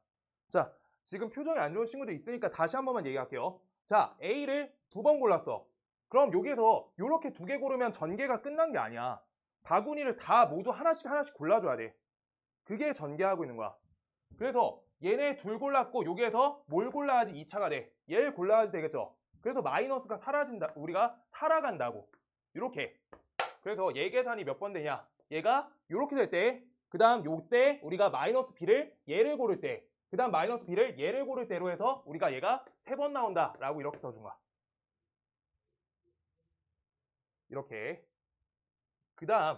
자, 지금 표정이 안 좋은 친구들 있으니까 다시 한 번만 얘기할게요. 자, a를 두 번 골랐어. 그럼 여기에서 이렇게 두 개 고르면 전개가 끝난 게 아니야. 바구니를 다 모두 하나씩 골라줘야 돼. 그게 전개하고 있는 거야. 그래서 얘네 둘 골랐고 여기에서 뭘 골라야지 2차가 돼. 얘를 골라야지 되겠죠. 그래서 마이너스가 사라진다. 우리가 살아간다고. 이렇게. 그래서 얘 계산이 몇 번 되냐? 얘가 이렇게 될 때, 그 다음 요때 우리가 마이너스 b를 얘를 고를 때, 그 다음 마이너스 b를 얘를 고를 때로 해서 우리가 얘가 세 번 나온다 라고 이렇게 써준 거야. 이렇게. 그 다음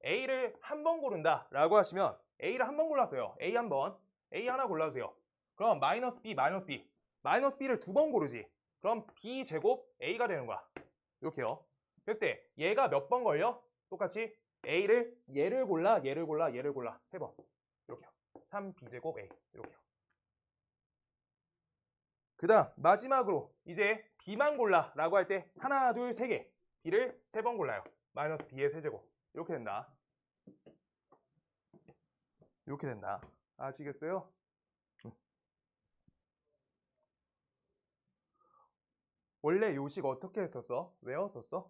a를 한 번 고른다 라고 하시면 a를 한 번 골랐어요. a 한 번, a 하나 골라주세요. 그럼 마이너스 b, 마이너스 b를 두 번 고르지. 그럼 b 제곱 a가 되는 거야. 이렇게요. 그때 얘가 몇 번 걸려? 똑같이 a를 얘를 골라 세 번. 이렇게요. 3b제곱 a 이렇게요. 그 다음 마지막으로 이제 b만 골라 라고 할 때 하나, 둘, 세 개 b를 세 번 골라요. 마이너스 b의 세제곱 이렇게 된다. 이렇게 된다. 아시겠어요? 원래 요식 어떻게 했었어? 외웠었어?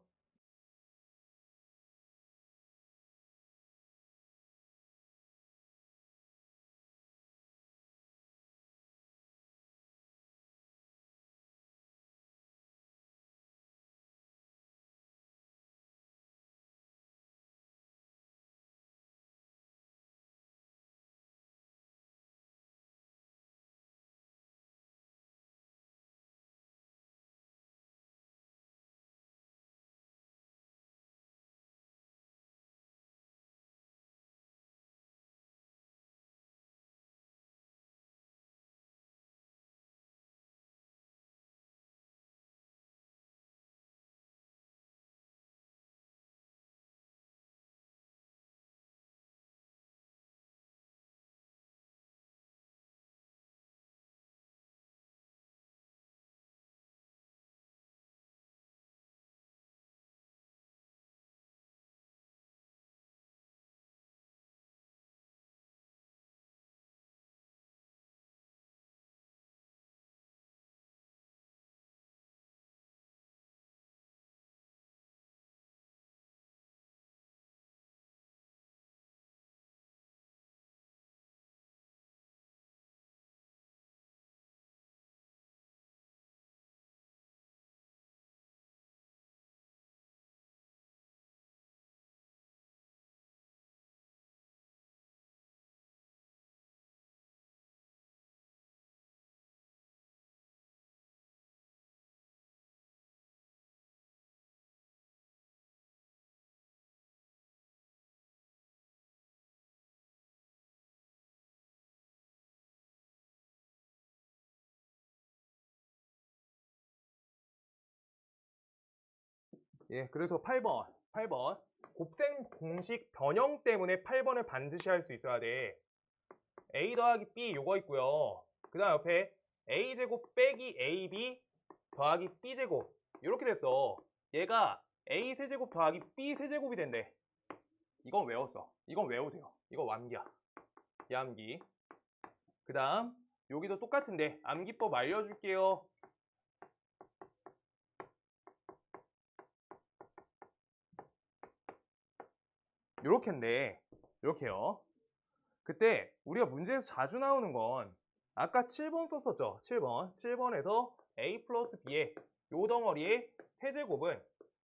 예, 그래서 8번 곱셈 공식 변형 때문에 8번을 반드시 할 수 있어야 돼. a 더하기 b 요거 있고요. 그 다음 옆에 a제곱 빼기 ab 더하기 b제곱 이렇게 됐어. 얘가 a 세제곱 더하기 b 세제곱이 된대. 이건 외웠어. 이건 외우세요. 이거 암기야. 암기. 그 다음 여기도 똑같은데 암기법 알려줄게요. 요렇게인데 이렇게요. 그때 우리가 문제에서 자주 나오는 건 아까 7번 썼었죠. 7번에서 a 플러스 b의 요 덩어리의 세제곱은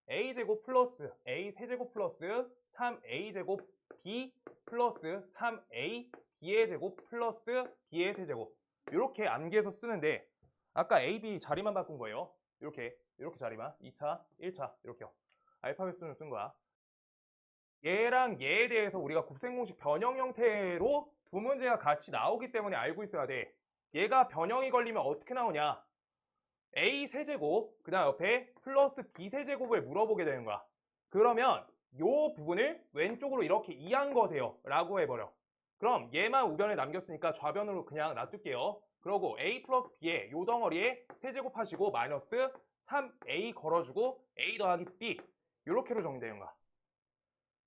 a제곱 플러스 a 세제곱 플러스 3a제곱 b 플러스 3a b의 제곱 플러스 b의 세제곱 이렇게 암기해서 쓰는데 아까 a, b 자리만 바꾼 거예요. 이렇게 자리만 2차, 1차 이렇게요. 알파벳 수는 쓴 거야. 얘랑 얘에 대해서 우리가 곱셈공식 변형 형태로 두 문제가 같이 나오기 때문에 알고 있어야 돼. 얘가 변형이 걸리면 어떻게 나오냐? a 세제곱 그 다음 옆에 플러스 b 세제곱을 물어보게 되는 거야. 그러면 요 부분을 왼쪽으로 이렇게 이한 거세요 라고 해버려. 그럼 얘만 우변에 남겼으니까 좌변으로 그냥 놔둘게요. 그러고 a 플러스 b의 요 덩어리에 세제곱 하시고 마이너스 3a 걸어주고 a 더하기 b 요렇게로 정리되는 거야.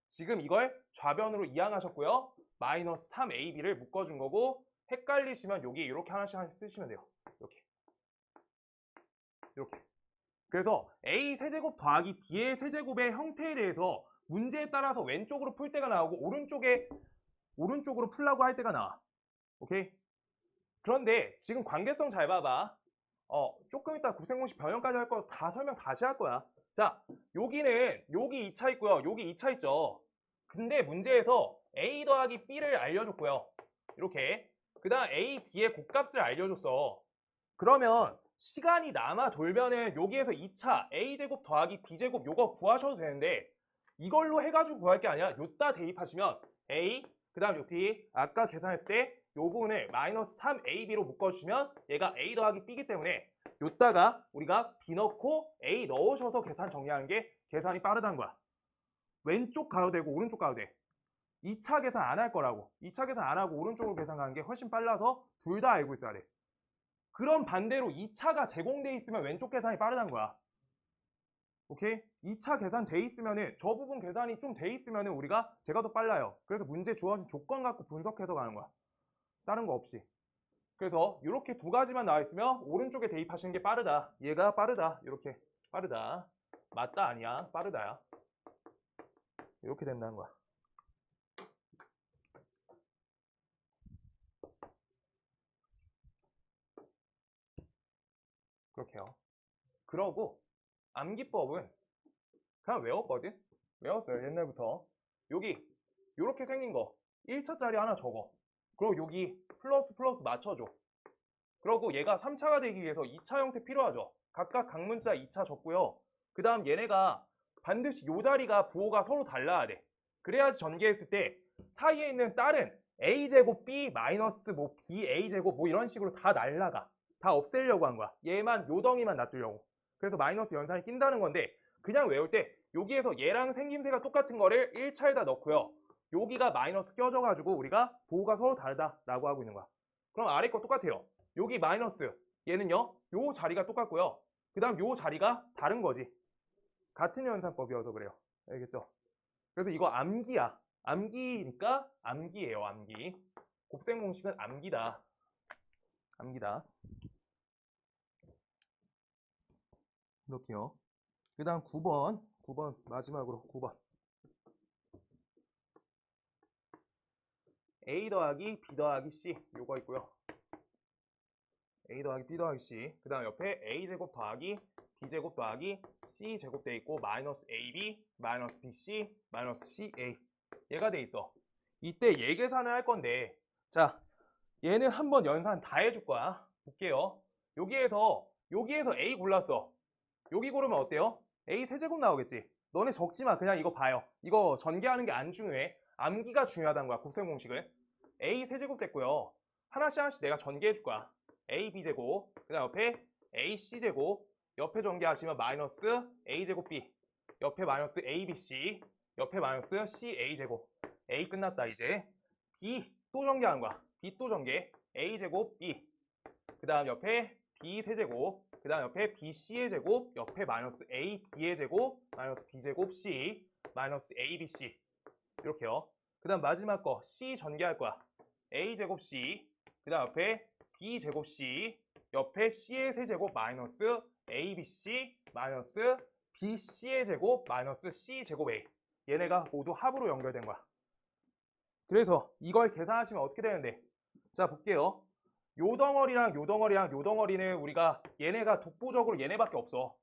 지금 이걸 좌변으로 이항하셨고요. 마이너스 3ab를 묶어준 거고 헷갈리시면 여기 이렇게 하나씩 쓰시면 돼요. 이렇게. 그래서 a 세제곱 더하기 b의 세제곱의 형태에 대해서 문제에 따라서 왼쪽으로 풀 때가 나오고 오른쪽으로 풀라고 할 때가 나와. 오케이? 그런데 지금 관계성 잘 봐봐. 조금 이따 곱셈공식 변형까지 할 거라서 다 설명 다시 할 거야. 자, 여기 2차 있고요. 여기 2차 있죠. 근데 문제에서 a 더하기 b를 알려줬고요. 이렇게. 그 다음 a, b의 곱값을 알려줬어. 그러면 시간이 남아 돌면은 여기에서 2차 a제곱 더하기 b제곱 요거 구하셔도 되는데 이걸로 해가지고 구할 게 아니라 요따 대입하시면 a 그 다음 요 b 아까 계산했을 때 요 부분을 마이너스 3ab로 묶어주시면 얘가 a 더하기 b이기 때문에 요따가 우리가 b 넣고 a 넣으셔서 계산 정리하는 게 계산이 빠르다는 거야. 왼쪽 가도 되고 오른쪽 가도 돼. 2차 계산 안 할 거라고. 2차 계산 안 하고 오른쪽으로 계산 가는 게 훨씬 빨라서 둘 다 알고 있어야 돼. 그럼 반대로 2차가 제공돼 있으면 왼쪽 계산이 빠르다는 거야. 오케이? 2차 계산 돼 있으면은 저 부분 계산이 좀 돼 있으면은 우리가 제가 더 빨라요. 그래서 문제 주어진 조건 갖고 분석해서 가는 거야. 다른 거 없이. 그래서 이렇게 두 가지만 나와 있으면 오른쪽에 대입하시는 게 빠르다. 얘가 빠르다. 이렇게 빠르다. 맞다 아니야. 빠르다야. 이렇게 된다는 거야. 그렇게요. 그러고 암기법은 그냥 외웠거든? 외웠어요. 옛날부터. 여기 이렇게 생긴 거 1차짜리 하나 적어. 그리고 여기 플러스 플러스 맞춰줘. 그리고 얘가 3차가 되기 위해서 2차 형태 필요하죠. 각각 각문자 2차 적고요. 그 다음 얘네가 반드시 이 자리가 부호가 서로 달라야 돼. 그래야지 전개했을 때 사이에 있는 다른 a제곱 b 마이너스 뭐 ba제곱 뭐 이런 식으로 다 날라가. 다 없애려고 한 거야. 얘만 요 덩이만 놔두려고. 그래서 마이너스 연산이 낀다는 건데 그냥 외울 때 여기에서 얘랑 생김새가 똑같은 거를 1차에다 넣고요. 여기가 마이너스 껴져가지고 우리가 부호가 서로 다르다라고 하고 있는 거야. 그럼 아래 거 똑같아요. 여기 마이너스 얘는요. 요 자리가 똑같고요. 그 다음 요 자리가 다른 거지. 같은 연산법이어서 그래요. 알겠죠? 그래서 이거 암기야. 암기니까 암기예요. 암기. 곱셈 공식은 암기다. 암기다. 이렇게요. 그 다음 9번 마지막으로 9번 a 더하기 b 더하기 c 요거 있고요. a 더하기 b 더하기 c 그 다음 옆에 a제곱 더하기 b제곱 더하기 c제곱 돼 있고 마이너스 ab 마이너스 bc 마이너스 ca 얘가 돼 있어. 이때 얘 계산을 할 건데 자 얘는 한번 연산 다 해줄 거야. 볼게요. 여기에서 a 골랐어. 여기 고르면 어때요? a 세제곱 나오겠지. 너네 적지 마. 그냥 이거 봐요. 이거 전개하는 게 안 중요해. 암기가 중요하다는 거야. 곱셈 공식을. a 세제곱 됐고요. 하나씩 내가 전개해 줄 거야. a b제곱 그 다음 옆에 a c제곱 옆에 전개하시면 마이너스 a제곱 b 옆에 마이너스 abc 옆에 마이너스 ca제곱 a 끝났다 이제. b 또 전개하는 거야. b 또 전개 a제곱 b 그 다음 옆에 b 세제곱 그 다음 옆에 bc의 제곱 옆에 마이너스 ab의 제곱 마이너스 b제곱 c 마이너스 abc 이렇게요. 그 다음 마지막 거 c 전개할 거야. a제곱 c 그 다음 옆에 b제곱 c 옆에 c의 세제곱 마이너스 abc 마이너스 bc의 제곱 마이너스 c제곱 a 얘네가 모두 합으로 연결된 거야. 그래서 이걸 계산하시면 어떻게 되는데? 자, 볼게요. 요 덩어리랑 요 덩어리랑 요 덩어리는 우리가 얘네가 독보적으로 얘네밖에 없어.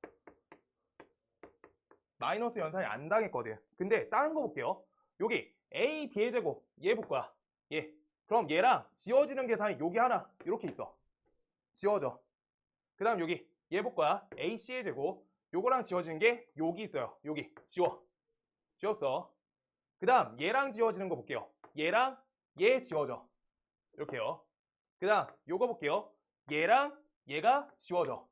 마이너스 연산이 안 당했거든. 근데 다른 거 볼게요. 여기 a, b의 제곱 얘 볼 거야. 얘. 그럼 얘랑 지워지는 계산이 여기 하나 이렇게 있어. 지워져. 그 다음 여기 얘 볼 거야. a, c의 제곱 요거랑 지워지는 게 여기 있어요. 여기 지워. 지웠어. 그 다음 얘랑 지워지는 거 볼게요. 얘랑 얘 지워져. 이렇게요. 그 다음 요거 볼게요. 얘랑 얘가 지워져.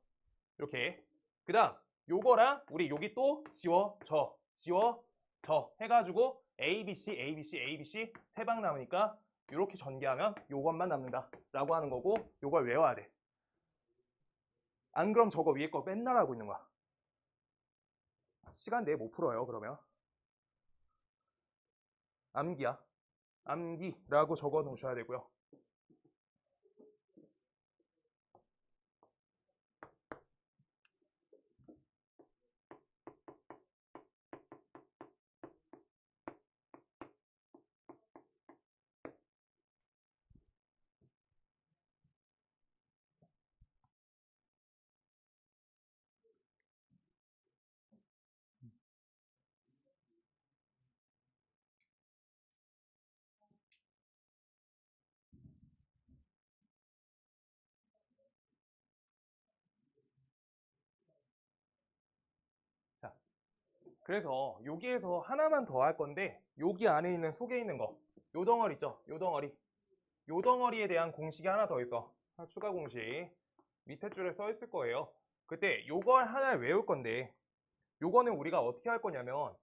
이렇게. 그 다음 요거랑 우리 여기 또 지워져. 지워져. 해가지고 ABC, ABC, ABC 세 방 남으니까 이렇게 전개하면 요것만 남는다 라고 하는 거고 요걸 외워야 돼. 안 그럼 저거 위에 거 맨날 하고 있는 거야. 시간 내에 못 풀어요. 그러면 암기야. 암기라고 적어 놓으셔야 되고요. 자, 그래서 여기에서 하나만 더 할 건데 여기 안에 있는 속에 있는 거 요 덩어리 있죠? 요 덩어리 요 덩어리에 대한 공식이 하나 더 있어. 추가 공식 밑에 줄에 써 있을 거예요. 그때 요걸 하나 외울 건데 요거는 우리가 어떻게 할 거냐면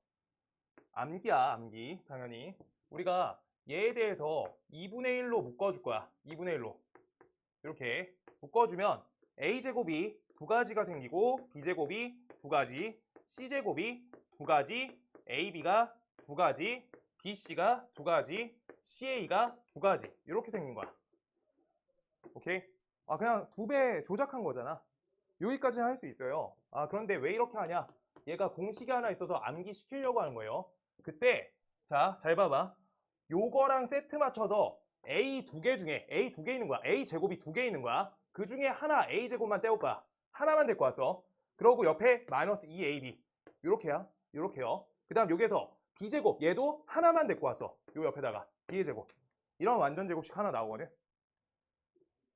암기야. 암기 당연히 우리가 얘에 대해서 2분의 1로 묶어줄 거야. 2분의 1로 이렇게 묶어주면 a제곱이 두 가지가 생기고 b제곱이 두 가지, c제곱이 두 가지, ab가 두 가지, bc가 두 가지, ca가 두 가지 이렇게 생긴 거야. 오케이? 아, 그냥 두 배 조작한 거잖아. 여기까지는 할 수 있어요. 아, 그런데 왜 이렇게 하냐? 얘가 공식이 하나 있어서 암기시키려고 하는 거예요. 그때 자, 잘 봐봐. 요거랑 세트 맞춰서 A 두 개 중에 A 두 개 있는 거야. A 제곱이 두 개 있는 거야. 그 중에 하나 A 제곱만 떼올 거야. 하나만 데리고 왔어. 그러고 옆에 마이너스 2AB 요렇게야. 요렇게요. 그 다음 여기에서 B 제곱 얘도 하나만 데리고 왔어. 요 옆에다가 B의 제곱. 이런 완전 제곱식 하나 나오거든.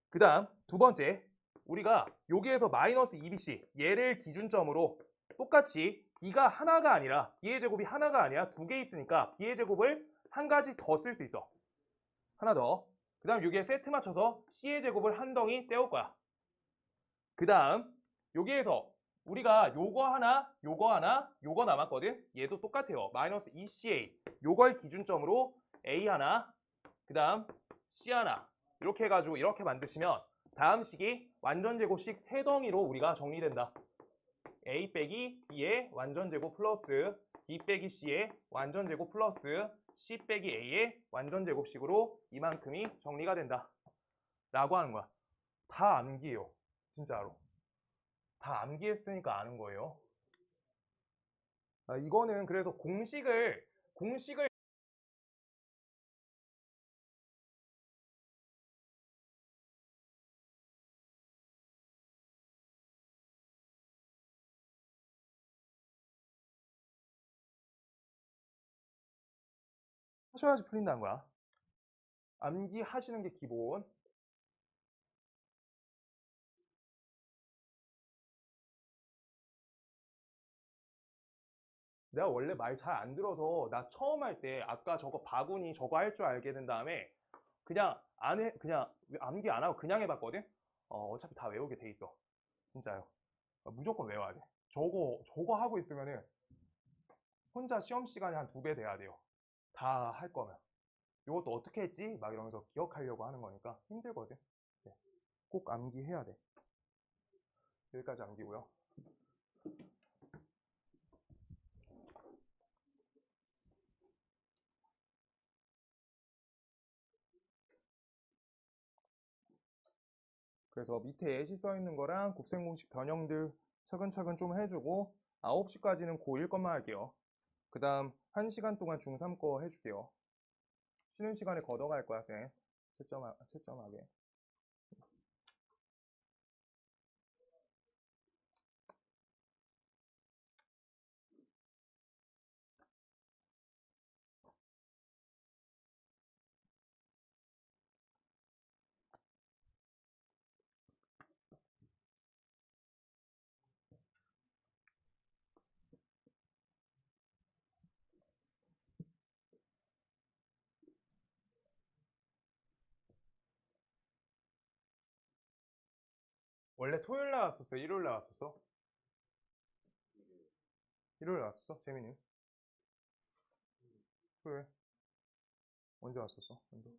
그 다음 두 번째 우리가 여기에서 마이너스 2bc 얘를 기준점으로 똑같이 b가 하나가 아니라 b의 제곱이 하나가 아니라 두 개 있으니까 b의 제곱을 한 가지 더 쓸 수 있어. 하나 더. 그 다음 여기에 세트 맞춰서 c의 제곱을 한 덩이 떼올 거야. 그 다음 여기에서 우리가 요거 하나, 요거 하나, 요거 남았거든. 얘도 똑같아요. 마이너스 2ca 요걸 기준점으로 a 하나, 그 다음 c 하나 이렇게 해가지고 이렇게 만드시면 다음 식이 완전 제곱식 세 덩이로 우리가 정리된다. a 빼기 b의 완전 제곱 플러스 b 빼기 c의 완전 제곱 플러스 c 빼기 a의 완전 제곱식으로 이만큼이 정리가 된다 라고 하는 거야. 다 암기예요. 진짜로. 다 암기했으니까 아는 거예요. 아, 이거는 그래서 공식을 하셔야지 풀린다는 거야. 암기하시는 게 기본. 내가 원래 말 잘 안 들어서 나 처음 할 때 아까 저거 바구니 저거 할 줄 알게 된 다음에 그냥 안 해, 그냥 암기 안 하고 그냥 해봤거든? 어차피 다 외우게 돼 있어. 진짜요. 무조건 외워야 돼. 저거 하고 있으면은 혼자 시험 시간이 한 두 배 돼야 돼요. 다 할 거면. 이것도 어떻게 했지? 막 이러면서 기억하려고 하는 거니까 힘들거든. 네. 꼭 암기해야 돼. 여기까지 암기고요. 그래서 밑에 예시 써 있는 거랑 곱셈 공식 변형들 차근차근 좀 해주고 9시까지는 고1 것만 할게요. 그 다음 1시간 동안 중3 거 해줄게요. 쉬는 시간에 걷어갈 거야, 쌤. 채점하게. 원래 토요일 나왔었어? 일요일 나왔었어? 일요일 나왔었어? 재민이? 토요일? 언제 왔었어? 언제?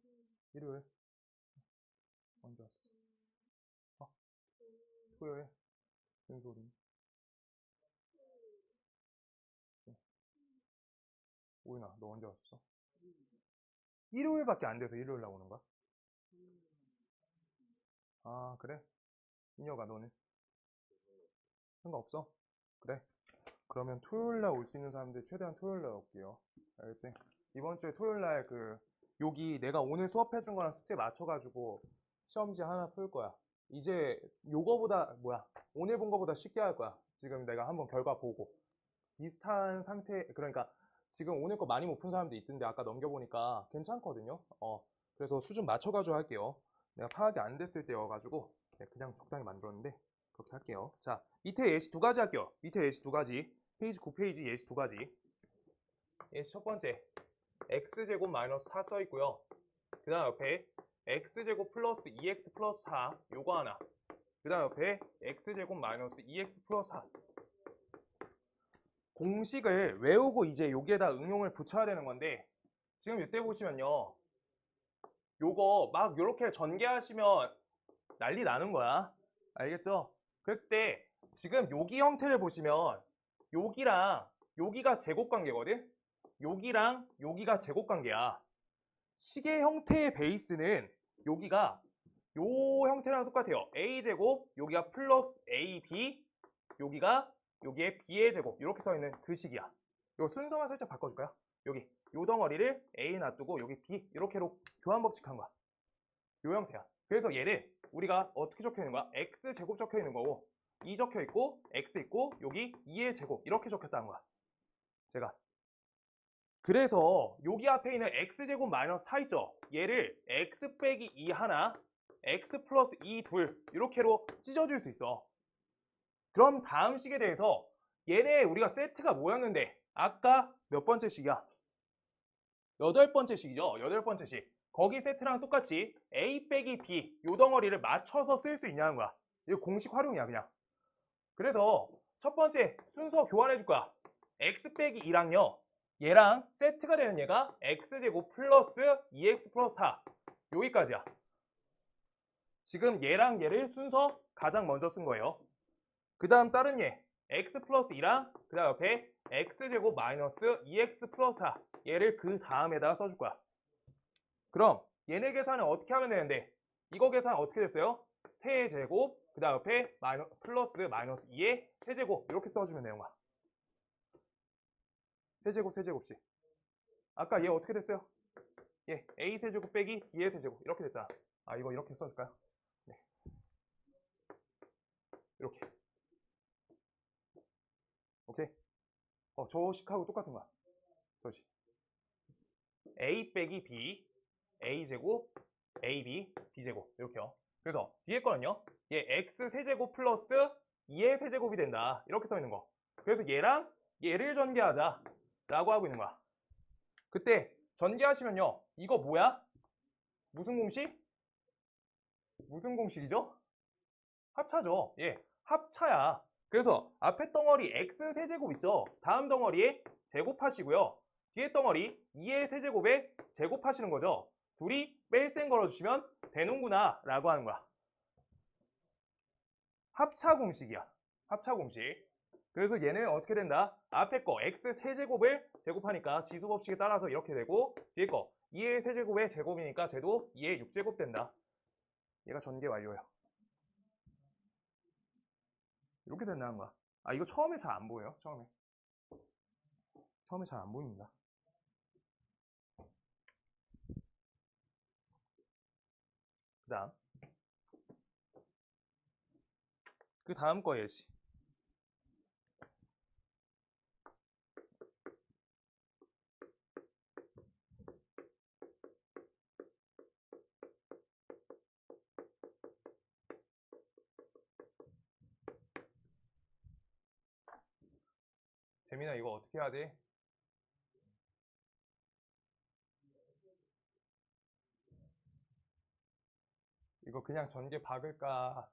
일요일? 언제 왔었어? 어? 토요일? 무슨 소리? 오윤아, 너 언제 왔었어? 일요일밖에 안 돼서 일요일 나오는 거야? 아, 그래? 인혁아, 너는? 상관없어? 그래. 그러면 토요일 날 올 수 있는 사람들 최대한 토요일 날 올게요. 알겠지? 이번 주에 토요일 날 여기 내가 오늘 수업해준 거랑 숙제 맞춰가지고 시험지 하나 풀 거야. 이제 오늘 본 거보다 쉽게 할 거야. 지금 내가 한번 결과 보고. 비슷한 상태, 그러니까 지금 오늘 거 많이 못 푼 사람도 있던데 아까 넘겨보니까 괜찮거든요. 그래서 수준 맞춰가지고 할게요. 내가 파악이 안 됐을 때여가지고 그냥 적당히 만들었는데 그렇게 할게요. 자, 밑에 예시 두 가지 할게요. 밑에 예시 두 가지. 페이지 9페이지 예시 두 가지. 예시 첫 번째. x제곱 마이너스 4 써 있고요. 그 다음 옆에 x제곱 플러스 2x 플러스 4 요거 하나. 그 다음 옆에 x제곱 마이너스 2x 플러스 4. 공식을 외우고 이제 여기에다 응용을 붙여야 되는 건데 지금 이때 보시면요. 요거 막 요렇게 전개하시면 난리 나는 거야. 알겠죠? 그랬을 때 지금 여기 형태를 보시면 여기랑 여기가 제곱관계거든? 여기랑 여기가 제곱관계야. 식의 형태의 베이스는 여기가 요 형태랑 똑같아요. a제곱, 여기가 플러스 ab, 여기에 b의 제곱 이렇게 써 있는 그 식이야. 요 순서만 살짝 바꿔줄까요? 여기 요 덩어리를 a 놔두고 여기 b 이렇게로 교환 법칙한 거야. 요 형태야. 그래서 얘를 우리가 어떻게 적혀 있는 거야? x 제곱 적혀 있는 거고 2 적혀 있고 x 있고 여기 2의 제곱 이렇게 적혔다는 거야. 제가 그래서 여기 앞에 있는 x제곱 마이너스 4 있죠? 얘를 x 빼기 2 하나, x 플러스 2 둘 이렇게로 찢어줄 수 있어. 그럼 다음 식에 대해서 얘네 우리가 세트가 뭐였는데 아까 몇 번째 식이야? 8번째 식이죠? 8번째 식. 거기 세트랑 똑같이 a 빼기 b 요 덩어리를 맞춰서 쓸 수 있냐는 거야. 이거 공식 활용이야 그냥. 그래서 첫 번째 순서 교환해 줄 거야. x 빼기 2랑요. 얘랑 세트가 되는 얘가 x제곱 플러스 2x 플러스 4 여기까지야. 지금 얘랑 얘를 순서 가장 먼저 쓴 거예요. 그 다음 다른 얘 x 플러스 2랑 그 다음 옆에 x제곱 마이너스 2x 플러스 4 얘를 그 다음에다가 써줄 거야. 그럼 얘네 계산은 어떻게 하면 되는데 이거 계산 어떻게 됐어요? 세제곱 그 다음 옆에 플러스 마이너스 2의 세제곱 이렇게 써주면 되는 거야. 세제곱씩. 아까 얘 어떻게 됐어요? 얘 a 세제곱 빼기 b의 세제곱 이렇게 됐잖아. 아 이거 이렇게 써줄까요? 네. 이렇게. 오케이. 저 식하고 똑같은 거야. 저식. a 빼기 b a제곱 ab b제곱 이렇게요. 그래서 뒤에 거는요. 얘 x 세제곱 플러스 2의 세제곱이 된다. 이렇게 써 있는 거. 그래서 얘랑 얘를 전개하자 라고 하고 있는 거야. 그때 전개하시면요. 이거 뭐야? 무슨 공식? 무슨 공식이죠? 합차죠. 예, 합차야. 그래서 앞에 덩어리 x 세제곱 있죠? 다음 덩어리에 제곱하시고요. 뒤에 덩어리 2의 세제곱에 제곱하시는 거죠. 둘이 뺄셈 걸어주시면 되는구나 라고 하는 거야. 합차 공식이야. 합차 공식. 그래서 얘는 어떻게 된다? 앞에 거 x 세제곱을 제곱하니까 지수 법칙에 따라서 이렇게 되고 뒤에 거 2의 세제곱의 제곱이니까 쟤도 2의 6제곱 된다. 얘가 전개 완료예요. 이렇게 된다는 거야. 아 이거 처음에 잘 안 보여요? 처음에. 처음에 잘 안 보입니다. 그 다음 거 예시. 재민아, 이거 어떻게 해야 돼? 이거 그냥 전개 박을까?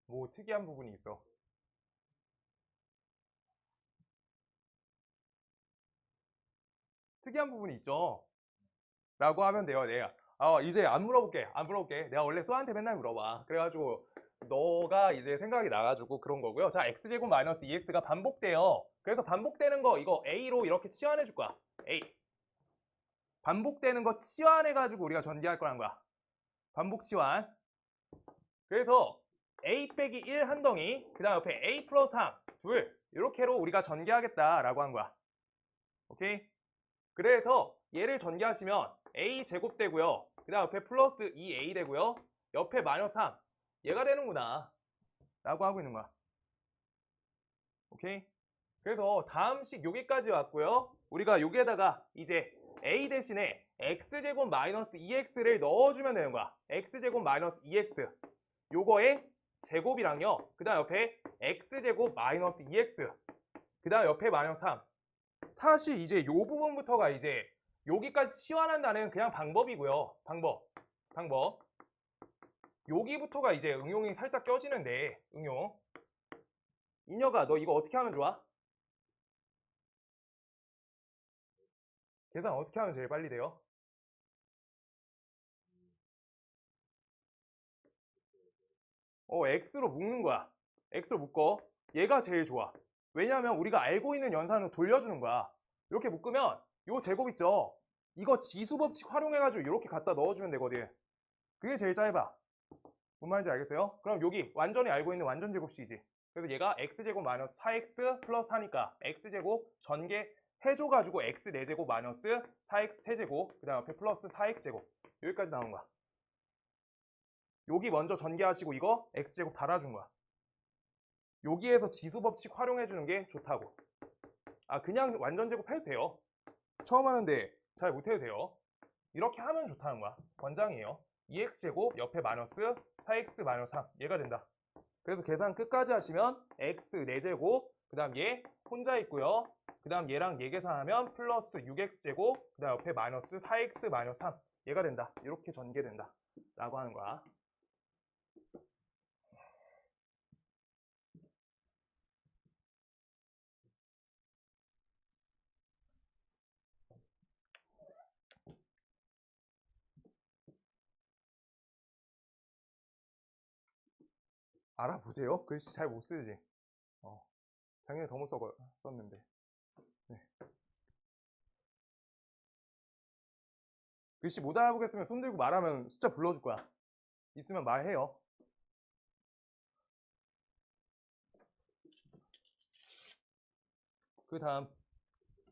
뭐 특이한 부분이 있어. 특이한 부분이 있죠. 라고 하면 돼요. 내가 이제 안 물어볼게. 안 물어볼게. 내가 원래 수아한테 맨날 물어봐. 그래가지고 너가 이제 생각이 나가지고 그런 거고요. 자, x제곱 마이너스 2x가 반복돼요. 그래서 반복되는 거 이거 a로 이렇게 치환해 줄 거야. a. 반복되는 거 치환해가지고 우리가 전개할 거란 거야. 반복 치환. 그래서 a 빼기 1 한 덩이, 그 다음 옆에 a 플러스 3, 둘, 이렇게로 우리가 전개하겠다라고 한 거야. 오케이? 그래서 얘를 전개하시면 a 제곱 되고요. 그 다음 옆에 플러스 2a 되고요. 옆에 마이너스 3. 얘가 되는구나. 라고 하고 있는 거야. 오케이? 그래서 다음 식 여기까지 왔고요. 우리가 여기에다가 이제 a 대신에 x제곱 마이너스 2x를 넣어주면 되는 거야. x제곱 마이너스 2x. 요거의 제곱이랑요. 그 다음 옆에 x제곱 마이너스 2x. 그 다음 옆에 마이너스 3. 사실 이제 요 부분부터가 이제 여기까지 치환한다는 그냥 방법이고요. 방법. 여기부터가 이제 응용이 살짝 껴지는데, 응용. 인혁아, 너 이거 어떻게 하면 좋아? 계산 어떻게 하면 제일 빨리 돼요? x로 묶는 거야. x로 묶어. 얘가 제일 좋아. 왜냐하면 우리가 알고 있는 연산을 돌려주는 거야. 이렇게 묶으면 요 제곱 있죠? 이거 지수 법칙 활용해가지고 이렇게 갖다 넣어주면 되거든. 그게 제일 짧아. 뭔 말인지 알겠어요? 그럼 여기 완전히 알고 있는 완전 제곱식이지. 그래서 얘가 x제곱 마이너스 4x 플러스 4니까 x제곱 전개 해줘가지고 x 4제곱 마이너스 4x 세제곱 그 다음 옆에 플러스 4x제곱 여기까지 나온 거야. 여기 먼저 전개하시고 이거 x제곱 달아준 거야. 여기에서 지수 법칙 활용해주는 게 좋다고. 그냥 완전 제곱 해도 돼요. 처음 하는데 잘 못해도 돼요. 이렇게 하면 좋다는 거야. 권장이에요. 2x제곱 옆에 마이너스 4x 마이너스 3 얘가 된다. 그래서 계산 끝까지 하시면 x 4제곱 그 다음 얘 혼자 있고요. 그 다음 얘랑 얘 계산하면 플러스 6x제곱 그 다음 옆에 마이너스 4x 마이너스 3 얘가 된다. 이렇게 전개된다 라고 하는 거야. 알아보세요. 글씨 잘 못 쓰지. 작년에 더 못 썼는데. 네. 글씨 못 알아보겠으면 손 들고 말하면 숫자 불러줄 거야. 있으면 말해요. 그 다음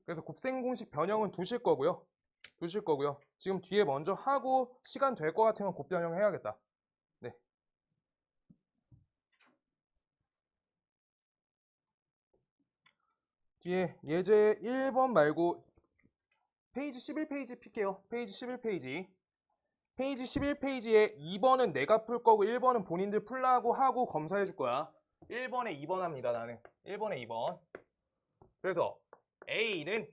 그래서 곱셈 공식 변형은 두실 거고요. 지금 뒤에 먼저 하고 시간 될 것 같으면 곱변형 해야겠다. 네. 뒤에 예제 1번 말고 페이지 11페이지 필게요. 페이지 11페이지. 페이지 11페이지에 2번은 내가 풀 거고 1번은 본인들 풀라고 하고 검사해 줄 거야. 1번에 2번 합니다. 나는 1번에 2번. 그래서 A는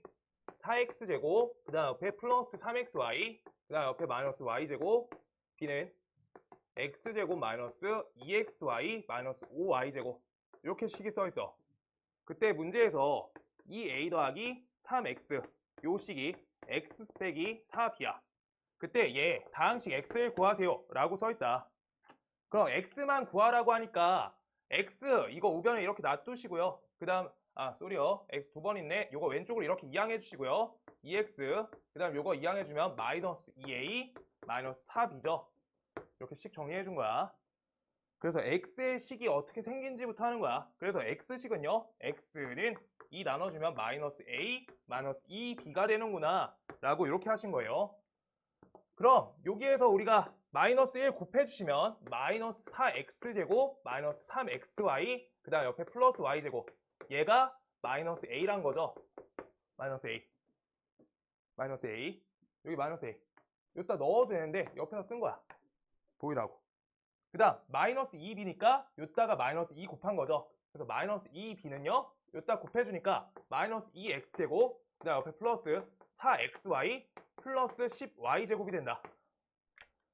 4x제곱 그 다음 옆에 플러스 3xy 그 다음 옆에 마이너스 y제곱. B는 x제곱 마이너스 2xy 마이너스 5y제곱 이렇게 식이 써있어. 그때 문제에서 2a 더하기 3x 요 식이 x 빼기 4b야. 그때 얘 다항식 x를 구하세요 라고 써있다. 그럼 x만 구하라고 하니까 x 이거 우변에 이렇게 놔두시고요. 그 다음 쏘리요. x 두 번 있네. 요거 왼쪽으로 이렇게 이항해 주시고요. 2x 그 다음 요거 이항해 주면 마이너스 2a 마이너스 4b죠. 이렇게 식 정리해 준 거야. 그래서 x의 식이 어떻게 생긴지부터 하는 거야. 그래서 x식은요. x는 2 나눠주면 마이너스 A 마이너스 2B가 되는구나 라고 이렇게 하신 거예요. 그럼 여기에서 우리가 마이너스 1 곱해주시면 마이너스 4x제곱 마이너스 3xy 그 다음 옆에 플러스 y제곱 얘가 마이너스 a란 거죠. 마이너스 a 마이너스 a 여기 마이너스 a 여기다 넣어도 되는데 옆에다 쓴 거야. 보이라고. 그 다음 마이너스 2b니까 여기다가 마이너스 2 곱한 거죠. 그래서 마이너스 2b는요 여기다 곱해주니까 마이너스 2x제곱 그 다음 옆에 플러스 4xy 플러스 10y제곱이 된다.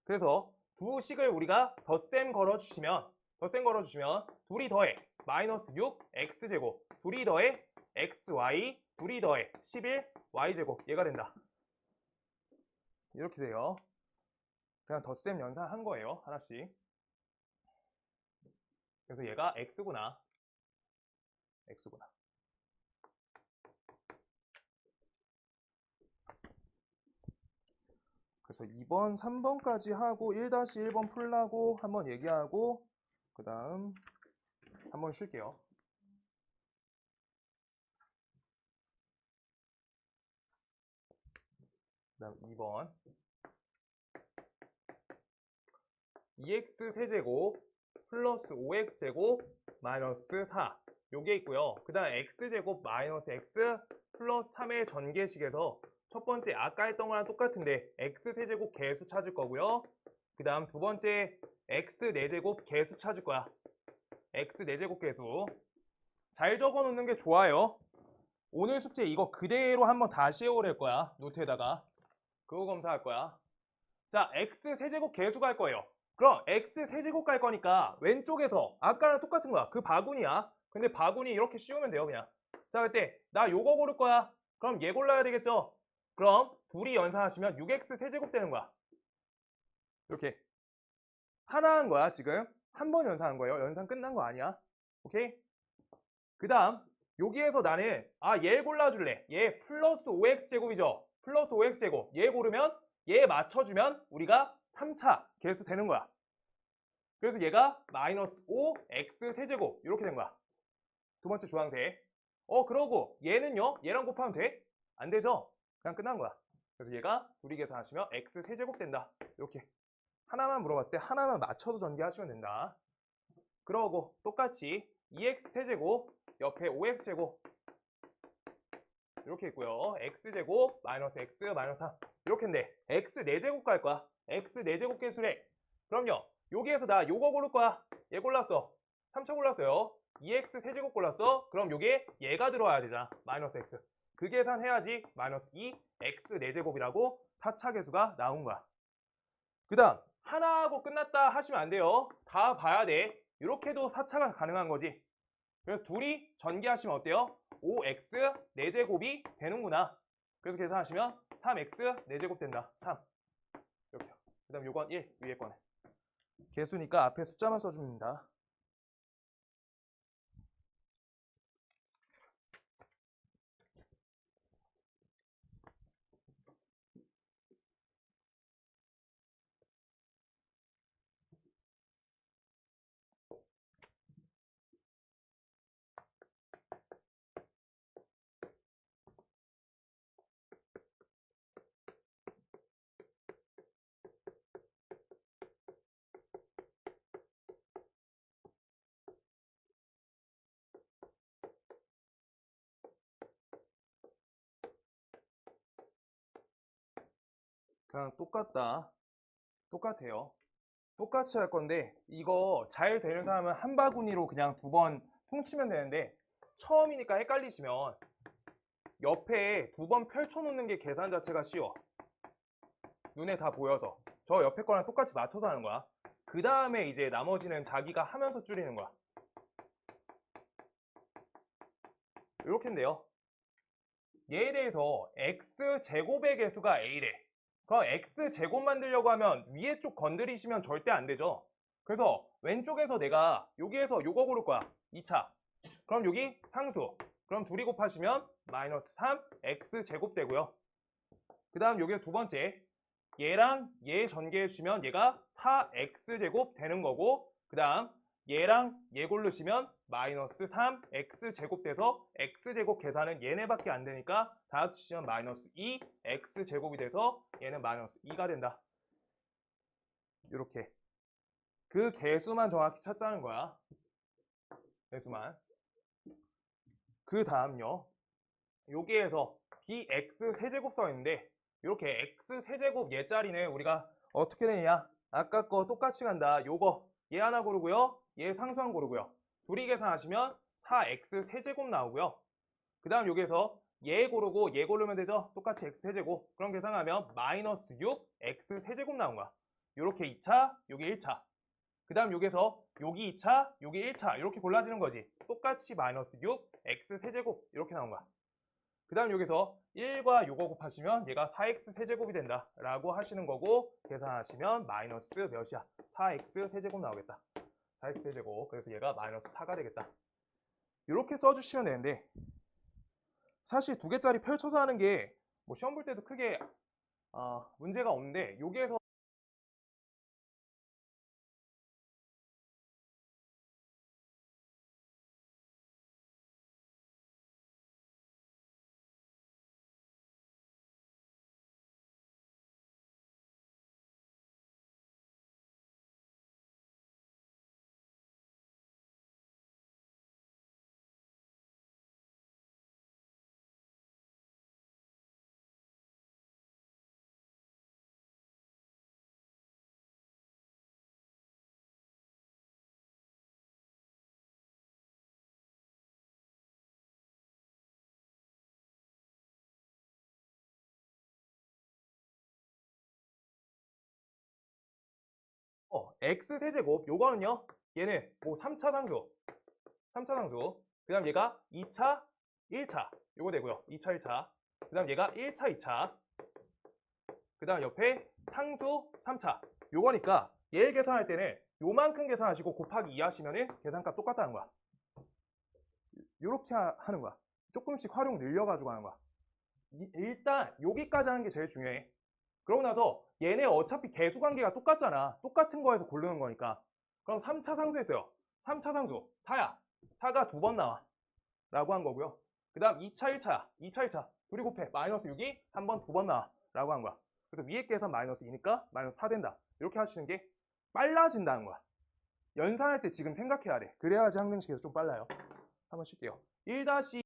그래서 두 식을 우리가 덧셈 걸어주시면 둘이 더해 마이너스 6x제곱 둘이 더해 xy 둘이 더해 11y제곱 얘가 된다. 이렇게 돼요. 그냥 덧셈 연산한 거예요. 하나씩. 그래서 얘가 x구나. 그래서 2번, 3번까지 하고 1-1번 풀라고 한번 얘기하고 그 다음 한번 쉴게요. 그 다음 2번 2x 세제곱 플러스 5x제곱 마이너스 4 요게 있고요. 그 다음 x제곱 마이너스 x 플러스 3의 전개식에서 첫 번째 아까 했던 거랑 똑같은데 x 세제곱 개수 찾을 거고요. 그 다음 두 번째 x 4제곱 개수 찾을 거야. x 4제곱 개수 잘 적어 놓는 게 좋아요. 오늘 숙제 이거 그대로 한번 다시 해오릴 거야. 노트에다가 그거 검사할 거야. 자, x 세제곱 개수 갈 거예요. 그럼 x 세제곱 갈 거니까 왼쪽에서 아까랑 똑같은 거야. 그 바구니야. 근데 바구니 이렇게 씌우면 돼요 그냥. 자, 그때 나 요거 고를 거야. 그럼 얘 골라야 되겠죠. 그럼 둘이 연산하시면 6x 세제곱 되는 거야. 이렇게 하나 한 거야. 지금 한 번 연산한 거예요. 연산 끝난 거 아니야. 오케이? 그 다음 여기에서 나는 얘 골라줄래. 얘 플러스 5x 제곱이죠. 플러스 5x 제곱 얘 고르면 얘 맞춰주면 우리가 3차 개수 되는 거야. 그래서 얘가 마이너스 5x 세제곱 이렇게 된 거야. 두 번째 주황색. 그러고 얘는요. 얘랑 곱하면 돼? 안 되죠? 그냥 끝난 거야. 그래서 얘가 둘이 계산하시면 x 세제곱 된다. 이렇게 하나만 물어봤을 때 하나만 맞춰서 전개하시면 된다. 그러고 똑같이 2x 세제곱 옆에 5x 제곱 이렇게 있고요. x제곱 마이너스 x 마이너스 3 이렇게인데 x 4제곱 갈 거야. x 4제곱 개수래. 그럼요. 여기에서 나 요거 고를 거야. 얘 골랐어. 3차 골랐어요. 2x 세제곱 골랐어. 그럼 요게 얘가 들어와야 되잖아. 마이너스 x. 그 계산해야지 마이너스 2x 4제곱이라고 4차 개수가 나온 거야. 그 다음 하나 하고 끝났다 하시면 안 돼요. 다 봐야 돼. 이렇게도 4차가 가능한 거지. 그래서 둘이 전개하시면 어때요? 5x 4제곱이 되는구나. 그래서 계산하시면 3x 4제곱 된다. 3 이렇게요. 그 다음 요건 1 위에 거네. 개수니까 앞에 숫자만 써줍니다. 그냥 똑같아요. 똑같이 할 건데 이거 잘 되는 사람은 한 바구니로 그냥 2번 퉁치면 되는데 처음이니까 헷갈리시면 옆에 2번 펼쳐놓는 게 계산 자체가 쉬워. 눈에 다 보여서 저 옆에 거랑 똑같이 맞춰서 하는 거야. 그 다음에 이제 나머지는 자기가 하면서 줄이는 거야. 이렇게인데요. 얘에 대해서 x제곱의 개수가 a래. 그럼 x제곱 만들려고 하면 위에 쪽 건드리시면 절대 안 되죠. 그래서 왼쪽에서 내가 여기에서 요거 고를 거야. 2차. 그럼 여기 상수. 그럼 둘이 곱하시면 마이너스 3x제곱 되고요. 그 다음 여기 두 번째. 얘랑 얘 전개해 주시면 얘가 4x제곱 되는 거고 그 다음 얘랑 얘 고르시면 마이너스 3x제곱 돼서 x제곱 계산은 얘네밖에 안 되니까 다 합치시면 마이너스 2x제곱이 돼서 얘는 마이너스 2가 된다. 이렇게 그 개수만 정확히 찾자는 거야. 개수만. 그 다음요. 여기에서 bx 세제곱 써 있는데 이렇게 x 세제곱 얘 자리는 우리가 어떻게 되냐? 아까 거 똑같이 간다. 요거 얘 하나 고르고요. 얘 상수항 고르고요. 둘이 계산하시면 4x 세제곱 나오고요. 그 다음 여기에서 얘 고르고 얘 고르면 되죠? 똑같이 x 세제곱. 그럼 계산하면 마이너스 6x 세제곱 나온 거야. 요렇게 2차, 요게 1차. 그 다음 여기에서 여기 2차, 여기 1차 이렇게 골라지는 거지. 똑같이 마이너스 6, x 세제곱 이렇게 나온 거야. 그 다음 여기서 1과 요거 곱하시면 얘가 4x 세제곱이 된다 라고 하시는 거고 계산하시면 마이너스 몇이야? 4x 세제곱 나오겠다. 4x 세제곱. 그래서 얘가 마이너스 4가 되겠다. 이렇게 써주시면 되는데 사실 두 개짜리 펼쳐서 하는 게 뭐 시험 볼 때도 크게 문제가 없는데 여기에서 x 세제곱 요거는요 얘는 뭐 3차 상수 3차 상수 그 다음 얘가 2차 1차 요거 되고요 2차 1차 그 다음 얘가 1차 2차 그 다음 옆에 상수 3차 요거니까 얘 계산할 때는 요만큼 계산하시고 곱하기 2 하시면은 계산값 똑같다는 거야. 요렇게 하는 거야. 조금씩 활용 늘려가지고 하는 거야. 일단 여기까지 하는 게 제일 중요해. 그러고 나서 얘네 어차피 개수 관계가 똑같잖아. 똑같은 거에서 고르는 거니까. 그럼 3차 상수 했어요. 3차 상수 4야. 4가 두 번 나와. 라고 한 거고요. 그 다음 2차 1차야. 2차 1차. 둘이 곱해. 마이너스 6이 한 번 두 번 나와. 라고 한 거야. 그래서 위에 계산 마이너스 2니까 마이너스 4 된다. 이렇게 하시는 게 빨라진다는 거야. 연산할 때 지금 생각해야 돼. 그래야지 항등식에서 좀 빨라요. 한번 쉴게요. 1-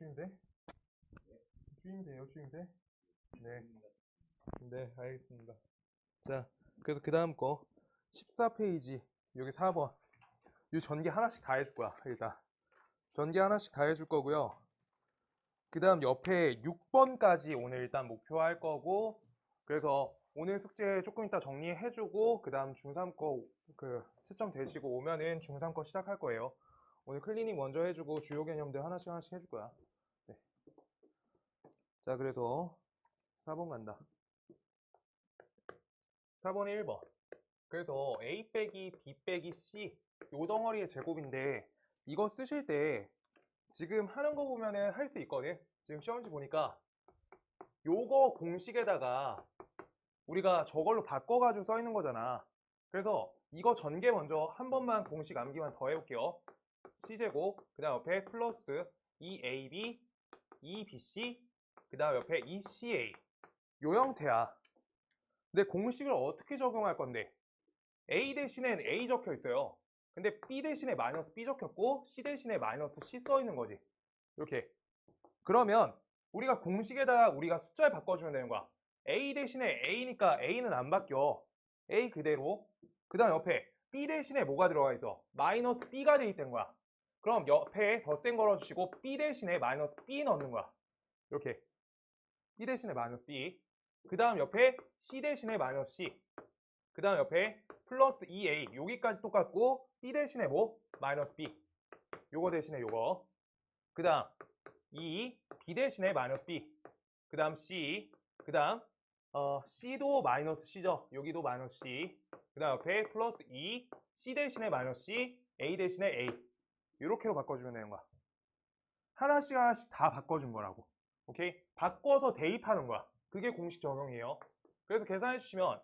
추임새? 추임새예요, 추임새? 네. 네, 알겠습니다. 자, 그래서 그 다음 거 14페이지 여기 4번 이 전개 하나씩 다 해줄 거야. 일단 전개 하나씩 다 해줄 거고요. 그 다음 옆에 6번까지 오늘 일단 목표할 거고, 그래서 오늘 숙제 조금 이따 정리해주고 그 다음 중3 거 그 채점 되시고 오면은 중3 거 시작할 거예요. 오늘 클리닉 먼저 해주고 주요 개념들 하나씩 해줄 거야. 네. 자, 그래서 4번 간다. 4번이 1번. 그래서 A 빼기 B 빼기 C 요 덩어리의 제곱인데, 이거 쓰실 때 지금 하는 거 보면은 할 수 있거든. 지금 시험지 보니까 요거 공식에다가 우리가 저걸로 바꿔가지고 써 있는 거잖아. 그래서 이거 전개 먼저 한 번만 공식 암기만 더 해볼게요. C제곱, 그 다음 옆에 플러스 2AB, 2BC, 그 다음 옆에 2CA. 요 형태야. 근데 공식을 어떻게 적용할 건데? A 대신엔 A 적혀 있어요. 근데 B 대신에 마이너스 B 적혔고 C 대신에 마이너스 C 써 있는 거지. 이렇게. 그러면 우리가 공식에다가 우리가 숫자를 바꿔주면 되는 거야. A 대신에 A니까 A는 안 바뀌어. A 그대로. 그 다음 옆에 B 대신에 뭐가 들어가 있어? 마이너스 B가 돼 있는 거야. 그럼 옆에 덧셈 걸어주시고 B 대신에 마이너스 B 넣는 거야. 이렇게. B 대신에 마이너스 B. 그 다음 옆에 C 대신에 마이너스 C. 그 다음 옆에 플러스 2A. 여기까지 똑같고 B 대신에 뭐? 마이너스 B. 요거 대신에 요거. 그 다음 2, B 대신에 마이너스 B. 그 다음 C. 그 다음 C도 마이너스 C죠. 여기도 마이너스 C. 그 다음 옆에 플러스 2, C 대신에 마이너스 C, A 대신에 A. 이렇게로 바꿔주면 되는 거야. 하나씩 하나씩 다 바꿔준 거라고. 오케이? 바꿔서 대입하는 거야. 그게 공식 적용이에요. 그래서 계산해 주시면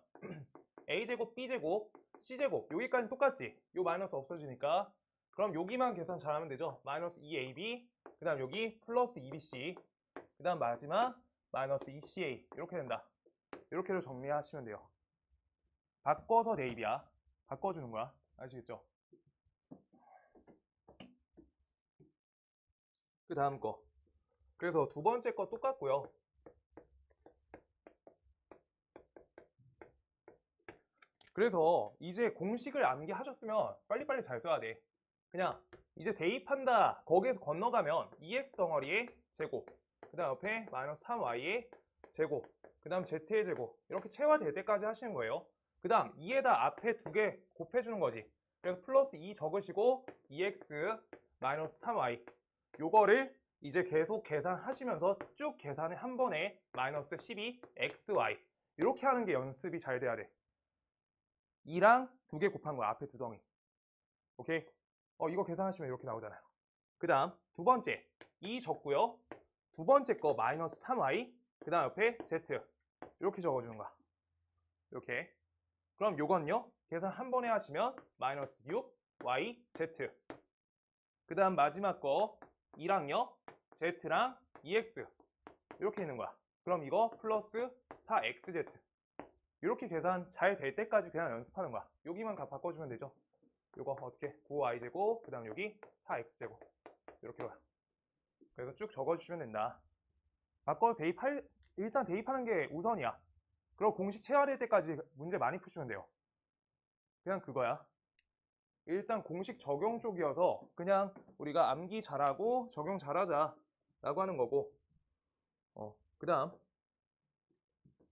A제곱, B제곱, C제곱 여기까지 똑같지? 요 마이너스 없어지니까 그럼 여기만 계산 잘하면 되죠. 마이너스 2AB, 그 다음 여기 플러스 2BC, 그 다음 마지막 마이너스 2CA. 이렇게 된다. 이렇게로 정리하시면 돼요. 바꿔서 대입이야. 바꿔주는 거야. 아시겠죠? 그 다음 거. 그래서 두 번째 거 똑같고요. 그래서 이제 공식을 암기하셨으면 빨리빨리 잘 써야 돼. 그냥 이제 대입한다. 거기에서 건너가면 2x 덩어리의 제곱, 그 다음 옆에 마이너스 3y의 제곱, 그 다음 z의 제곱 이렇게 체화될 때까지 하시는 거예요. 그 다음 2에다 앞에 두 개 곱해주는 거지. 그래서 플러스 2 적으시고 2x 마이너스 3y 요거를 이제 계속 계산하시면서 쭉 계산을 한 번에 마이너스 12xy 이렇게 하는 게 연습이 잘 돼야 돼. 2랑 두 개 곱한 거야. 앞에 두 덩이. 오케이? 이거 계산하시면 이렇게 나오잖아요. 그 다음 두 번째 2 적고요. 두 번째 거 마이너스 3y, 그 다음 옆에 z 이렇게 적어주는 거야. 이렇게. 그럼 요건요 계산 한 번에 하시면 마이너스 6y z. 그 다음 마지막 거 2랑요 z랑 2x 이렇게 있는 거야. 그럼 이거 플러스 4xz 이렇게 계산 잘 될 때까지 그냥 연습하는 거야. 여기만 바꿔주면 되죠. 요거 어떻게 9y제곱, 그 다음 여기 4x제곱 이렇게 가. 그래서 쭉 적어주시면 된다. 바꿔서 일단 대입하는 게 우선이야. 그리고 공식 체화될 때까지 문제 많이 푸시면 돼요. 그냥 그거야. 일단 공식 적용 쪽이어서 그냥 우리가 암기 잘하고 적용 잘하자 라고 하는 거고, 그 다음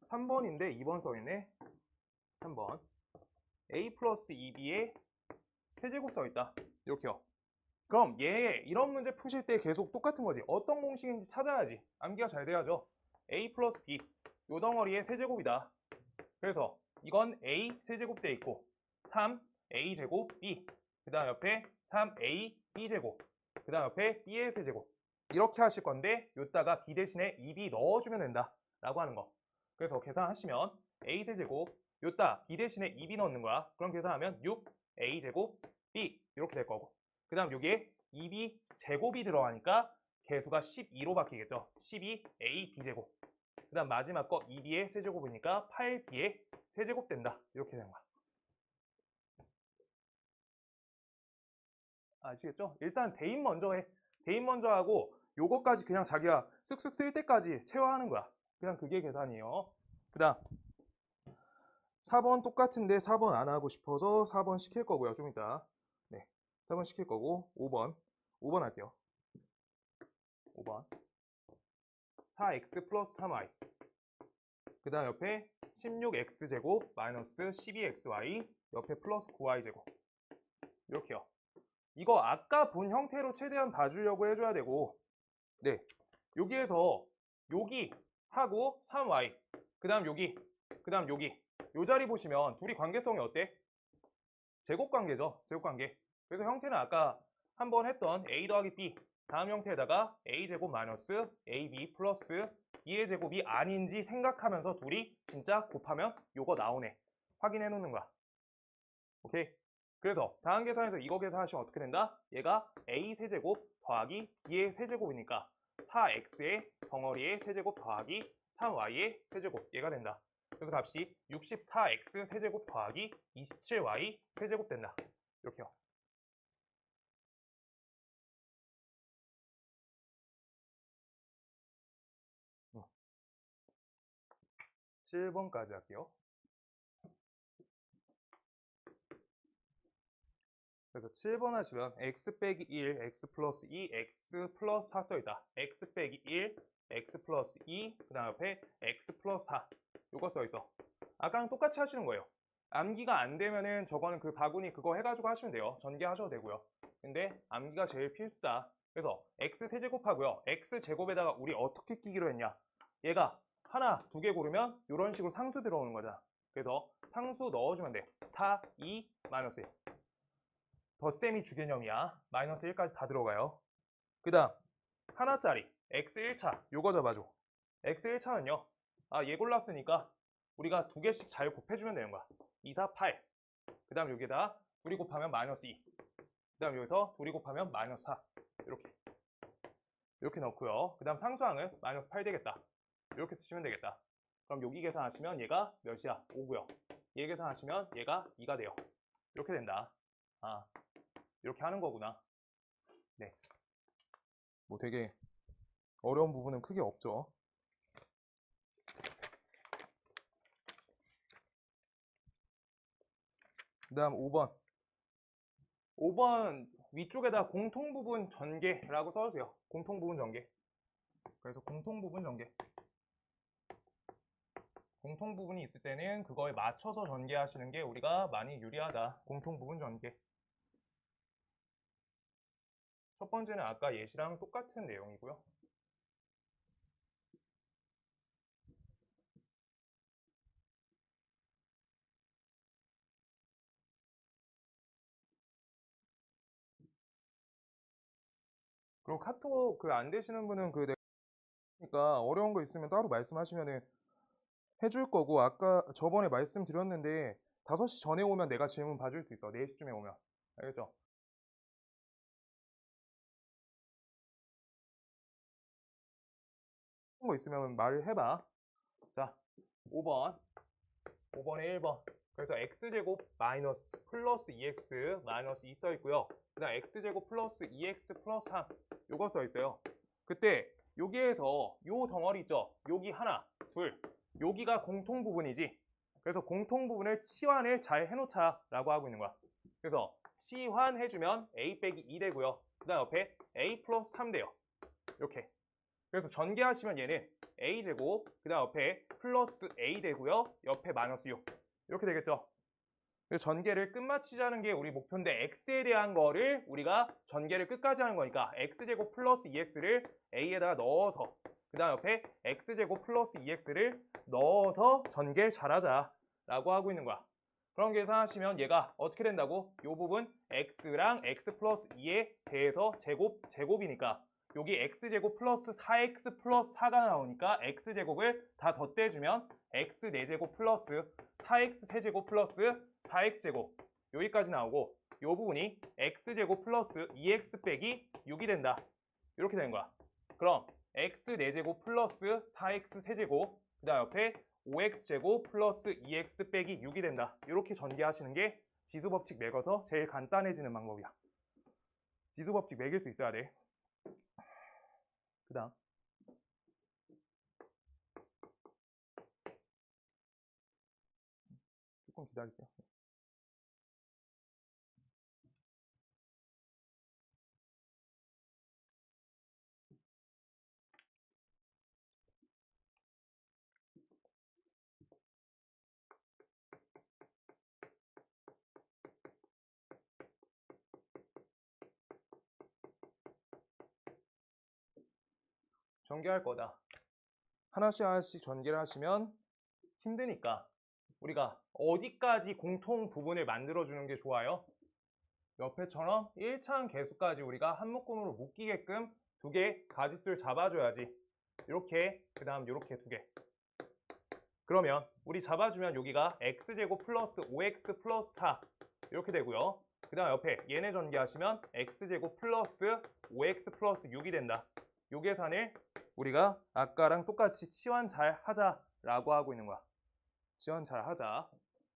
3번인데 2번 써있네. 3번 a 플러스 2b의 세제곱 써있다. 이렇게요. 그럼 얘 이런 문제 푸실 때 계속 똑같은 거지. 어떤 공식인지 찾아야지. 암기가 잘 돼야죠. a 플러스 b 요 덩어리의 세제곱이다. 그래서 이건 a 세제곱 돼 있고 3a 제곱 b, 그 다음 옆에 3a b제곱, 그 다음 옆에 b의 세제곱 이렇게 하실 건데 요따가 b 대신에 2b 넣어주면 된다 라고 하는 거. 그래서 계산하시면 a 세제곱 요따 b 대신에 2b 넣는 거야. 그럼 계산하면 6a 제곱 b 이렇게 될 거고, 그 다음 여기에 2b 제곱이 들어가니까 개수가 12로 바뀌겠죠. 12a b제곱. 그 다음 마지막 거 2b의 세제곱이니까 8b의 세제곱 된다. 이렇게 되는 거야. 아시겠죠? 일단 대입 먼저 해. 대입 먼저 하고 요거까지 그냥 자기가 쓱쓱 쓸 때까지 채워하는 거야. 그냥 그게 계산이에요. 그 다음 4번 똑같은데 4번 안 하고 싶어서 4번 시킬 거고요. 좀 이따. 네, 4번 시킬 거고 5번 할게요. 5번 4x 플러스 3y 그 다음 옆에 16x제곱 마이너스 12xy 옆에 플러스 9y제곱 이렇게요. 이거 아까 본 형태로 최대한 봐주려고 해줘야 되고 네, 여기에서 여기 하고 3y 그 다음 여기 그 다음 여기 요 자리 보시면 둘이 관계성이 어때? 제곱관계죠. 제곱관계. 그래서 형태는 아까 한번 했던 a 더하기 b 다음 형태에다가 a제곱 마이너스 ab 플러스 2의 제곱이 아닌지 생각하면서 둘이 진짜 곱하면 요거 나오네. 확인해 놓는 거야. 오케이? 그래서 다음 계산에서 이거 계산하시면 어떻게 된다? 얘가 a 세제곱 더하기 b의 세제곱이니까 4x의 덩어리의 세제곱 더하기 3y의 세제곱 얘가 된다. 그래서 값이 64x 세제곱 더하기 27y 세제곱 된다. 이렇게요. 음. 7번까지 할게요. 그래서 7번 하시면 x 빼기 1, x 플러스 2, x 플러스 4 써있다. x 빼기 1, x 플러스 2, 그 다음 옆에 x 플러스 4 요거 써있어. 아까랑 똑같이 하시는 거예요. 암기가 안 되면은 저거는 그 바구니 그거 해가지고 하시면 돼요. 전개하셔도 되고요. 근데 암기가 제일 필수다. 그래서 x 세제곱하고요. x 제곱에다가 우리 어떻게 끼기로 했냐? 얘가 하나, 두 개 고르면 이런 식으로 상수 들어오는 거잖아. 그래서 상수 넣어주면 돼. 4, 2, 마이너스 1. 덧셈이 주개념이야. 마이너스 1까지 다 들어가요. 그 다음 하나짜리 x 1차 요거 잡아줘. x 1차는요. 얘 골랐으니까 우리가 두 개씩 잘 곱해주면 되는 거야. 2, 4, 8. 그 다음 여기에다 둘이 곱하면 마이너스 2. 그 다음 여기서 둘이 곱하면 마이너스 4. 이렇게 넣고요. 그 다음 상수항은 마이너스 8 되겠다. 이렇게 쓰시면 되겠다. 그럼 여기 계산하시면 얘가 몇이야? 5고요. 얘 계산하시면 얘가 2가 돼요. 이렇게 된다. 이렇게 하는 거구나. 네. 뭐 되게 어려운 부분은 크게 없죠. 그 다음 5번. 5번 위쪽에다 공통부분 전개라고 써주세요. 공통부분 전개. 그래서 공통부분 전개. 공통부분이 있을 때는 그거에 맞춰서 전개하시는 게 우리가 많이 유리하다. 공통부분 전개. 첫 번째는 아까 예시랑 똑같은 내용이고요. 그리고 카톡 그 안 되시는 분은 그러니까 어려운 거 있으면 따로 말씀하시면은 해줄 거고 아까 저번에 말씀드렸는데 5시 전에 오면 내가 질문 봐줄 수 있어. 4시쯤에 오면. 알겠죠? 거 있으면 말을 해봐. 자, 5번. 5번에 1번. 그래서 x제곱 마이너스 플러스 2x 마이너스 2 써있고요. 그 다음 x제곱 플러스 2x 플러스 3 요거 써있어요. 그때 여기에서 요 덩어리 있죠? 여기 하나, 둘 여기가 공통부분이지. 그래서 공통부분을 치환을 잘 해놓자 라고 하고 있는 거야. 그래서 치환해주면 a 빼기 2 되고요. 그 다음 옆에 a 플러스 3 돼요. 이렇게. 그래서 전개하시면 얘는 a제곱 그 다음 옆에 플러스 a 되고요. 옆에 마이너스 6 이렇게 되겠죠. 그래서 전개를 끝마치자는 게 우리 목표인데 x에 대한 거를 우리가 전개를 끝까지 하는 거니까 x제곱 플러스 2x를 a에다가 넣어서 그 다음 옆에 x제곱 플러스 2x를 넣어서 전개 잘하자 라고 하고 있는 거야. 그럼 계산하시면 얘가 어떻게 된다고? 이 부분 x랑 x 플러스 2에 대해서 제곱이니까 여기 x제곱 플러스 4x 플러스 4가 나오니까 x제곱을 다 덧대주면 x 4제곱 플러스 4x 세제곱 플러스 4x제곱 여기까지 나오고 이 부분이 x제곱 플러스 2x 빼기 6이 된다. 이렇게 되는 거야. 그럼 x 4제곱 플러스 4x 세제곱 그 다음 옆에 5x제곱 플러스 2x 빼기 6이 된다. 이렇게 전개하시는 게 지수법칙 매겨서 제일 간단해지는 방법이야. 지수법칙 매길 수 있어야 돼. 그 다음 조금 기다릴게요. 전개할 거다. 하나씩 하나씩 전개를 하시면 힘드니까 우리가 어디까지 공통 부분을 만들어주는 게 좋아요? 옆에처럼 1차항 계수까지 우리가 한 묶음으로 묶이게끔 두 개 가짓수를 잡아줘야지. 이렇게, 그 다음 이렇게 두 개. 그러면 우리 잡아주면 여기가 x제곱 플러스 5x 플러스 4 이렇게 되고요. 그 다음 옆에 얘네 전개하시면 x제곱 플러스 5x 플러스 6이 된다. 요 계산을 우리가 아까랑 똑같이 치환 잘 하자라고 하고 있는 거야. 치환 잘 하자.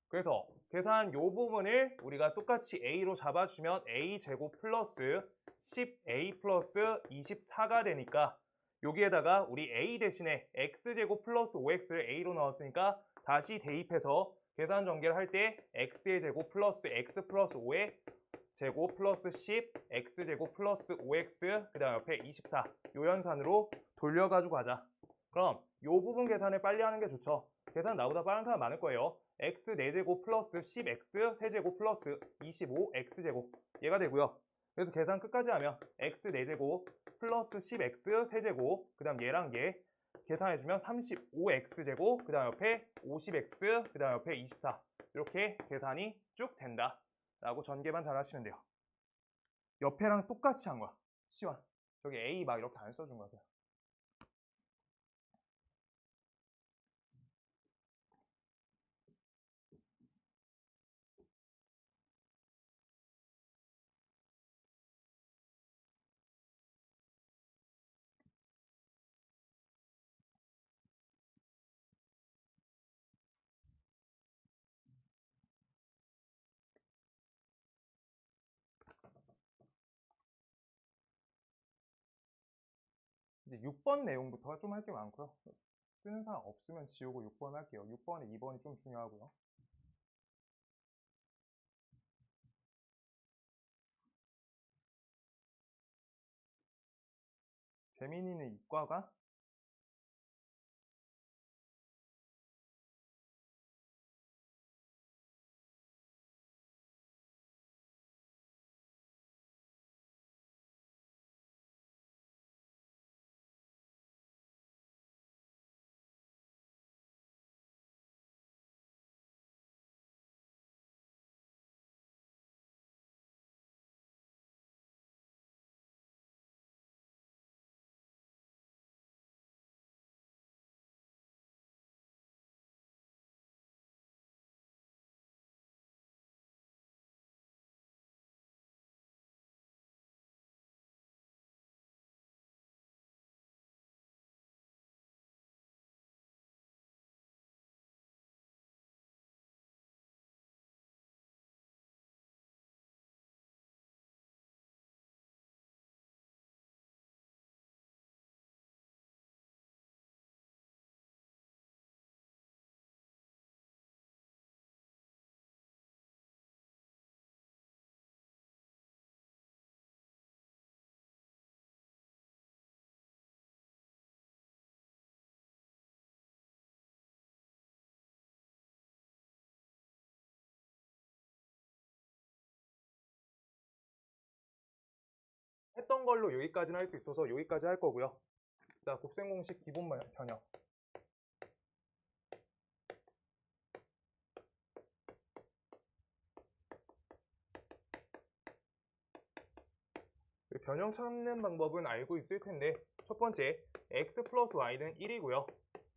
그래서 계산 요 부분을 우리가 똑같이 a로 잡아주면 a제곱 플러스 10a 플러스 24가 되니까 여기에다가 우리 a 대신에 x제곱 플러스 5x를 a로 넣었으니까 다시 대입해서 계산 전개를 할 때 x의 제곱 플러스 x 플러스 5의 제곱 플러스 10 x제곱 플러스 5x 그 다음 옆에 24 요 연산으로 돌려가지고 가자. 그럼 요 부분 계산을 빨리 하는 게 좋죠. 계산 나보다 빠른 사람 많을 거예요. x 4제곱 플러스 10x 세제곱 플러스 25x제곱 얘가 되고요. 그래서 계산 끝까지 하면 x 4제곱 플러스 10x 세제곱 그 다음 얘랑 얘 계산해주면 35x제곱 그 다음 옆에 50x 그 다음 옆에 24 이렇게 계산이 쭉 된다 라고 전개만 잘 하시면 돼요. 옆에랑 똑같이 한 거야. 시원. 저기 a 막 이렇게 안 써준 거야. 이제 6번 내용부터 좀 할 게 많고요. 쓰는 사람 없으면 지우고 6번 할게요. 6번에 2번이 좀 중요하고요. 재민이는 이과가? 했던 걸로 여기까지는 할 수 있어서 여기까지 할 거고요. 자, 곱셈공식 기본 변형. 변형 찾는 방법은 알고 있을 텐데 첫 번째, x 플러스 y는 1이고요.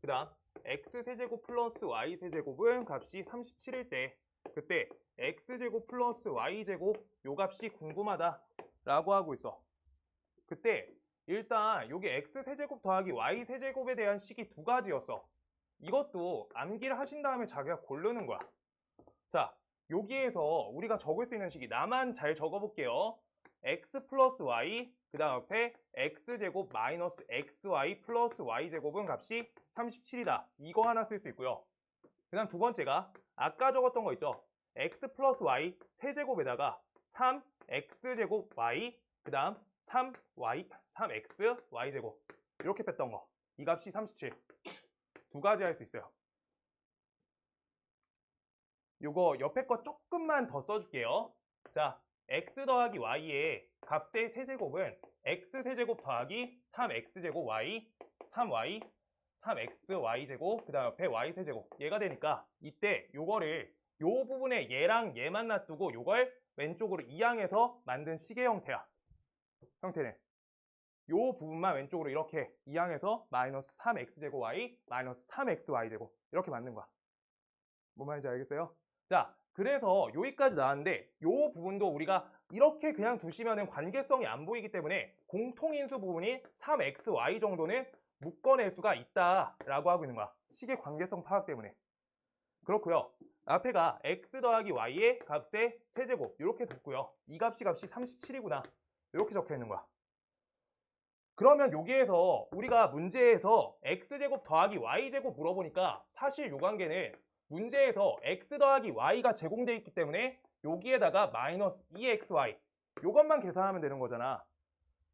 그 다음 x 세제곱 플러스 y 세제곱은 값이 37일 때 그때 x제곱 플러스 y제곱 요 값이 궁금하다 라고 하고 있어. 그때 일단 여기 x 세제곱 더하기 y 세제곱에 대한 식이 두 가지였어. 이것도 암기를 하신 다음에 자기가 고르는 거야. 자, 여기에서 우리가 적을 수 있는 식이 나만 잘 적어볼게요. x 플러스 y 그 다음 옆에 x제곱 마이너스 xy 플러스 y제곱은 값이 37이다. 이거 하나 쓸 수 있고요. 그 다음 두 번째가 아까 적었던 거 있죠. x 플러스 y 세제곱에다가 3x제곱 y 그 다음 3x y제곱 이렇게 뺐던 거. 이 값이 37. 두 가지 할 수 있어요. 요거 옆에 거 조금만 더 써줄게요. 자, x 더하기 y의 값의 세제곱은 x 세제곱 더하기 3x제곱 y 3y 3xy제곱 그 다음 옆에 y세제곱 얘가 되니까 이때 요거를 요 부분에 얘랑 얘만 놔두고 요걸 왼쪽으로 이항해서 만든 시계 형태야. 형태는 요 부분만 왼쪽으로 이렇게 이항해서 마이너스 3x제곱 y 마이너스 3xy제곱 이렇게 만든 거야. 뭔 말인지 알겠어요? 자, 그래서 여기까지 나왔는데 요 부분도 우리가 이렇게 그냥 두시면은 관계성이 안 보이기 때문에 공통인수 부분이 3xy 정도는 묶어낼 수가 있다라고 하고 있는 거야. 식의 관계성 파악 때문에. 그렇고요. 앞에가 x 더하기 y의 값의 세제곱 이렇게 뒀고요. 이 값이 37이구나. 이렇게 적혀 있는 거야. 그러면 여기에서 우리가 문제에서 x제곱 더하기 y제곱 물어보니까 사실 요 관계는 문제에서 x 더하기 y가 제공되어 있기 때문에 여기에다가 마이너스 2xy 요것만 계산하면 되는 거잖아.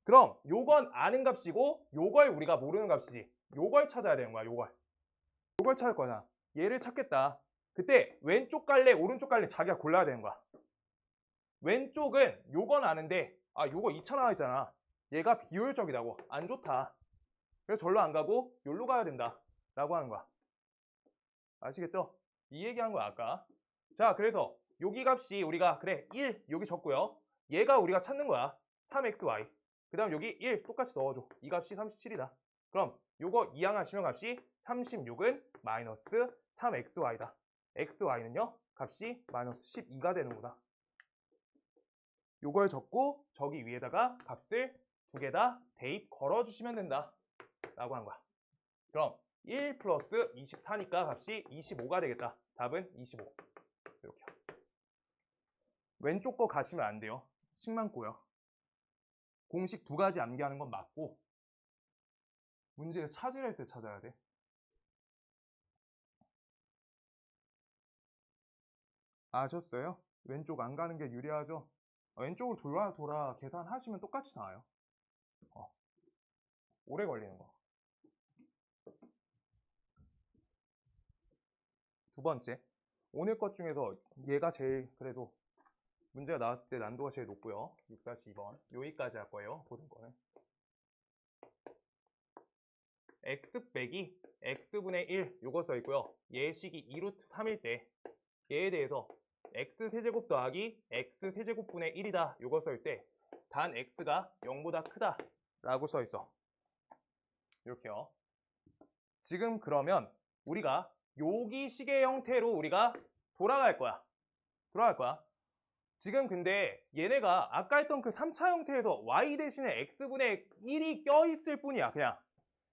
그럼 요건 아는 값이고 요걸 우리가 모르는 값이지. 요걸 찾아야 되는 거야. 요걸 찾을 거잖아. 얘를 찾겠다. 그때 왼쪽 갈래 오른쪽 갈래 자기가 골라야 되는 거야. 왼쪽은 요건 아는데 요거 2차 나와 있잖아. 얘가 비효율적이라고 안 좋다. 그래서 절로 안 가고 여기로 가야 된다 라고 하는 거야. 아시겠죠? 이 얘기한 거야 아까. 자, 그래서 여기 값이 우리가 그래 1 여기 적고요. 얘가 우리가 찾는 거야. 3xy. 그 다음 여기 1 똑같이 넣어줘. 이 값이 37이다. 그럼 요거 이항하시면 값이 36은 마이너스 3xy다. xy는요 값이 마이너스 12가 되는구나. 요걸 적고 저기 위에다가 값을 두 개 다 대입 걸어주시면 된다 라고 한 거야. 그럼 1 플러스 24니까 값이 25가 되겠다. 답은 25. 이렇게. 왼쪽 거 가시면 안 돼요. 식만 꼬여. 공식 두 가지 암기하는 건 맞고 문제 찾으랄 때 찾아야 돼. 아셨어요? 왼쪽 안 가는 게 유리하죠? 왼쪽으로 돌아 계산하시면 똑같이 나와요. 오래 걸리는 거. 두 번째, 오늘 것 중에서 얘가 제일 그래도 문제가 나왔을 때 난도가 제일 높고요. 6-2번 여기까지 할 거예요. 모든 거는 x 빼기 x분의 1 요거 써 있고요. 얘 식이 2루트 3일 때 얘에 대해서 x 세제곱 더하기 x 세제곱분의 1이다 요거 쓸 때 단 x가 0보다 크다 라고 써 있어. 이렇게요. 지금 그러면 우리가 여기 식의 형태로 우리가 돌아갈 거야. 지금 근데 얘네가 아까 했던 그 3차 형태에서 y 대신에 x분의 1이 껴있을 뿐이야. 그냥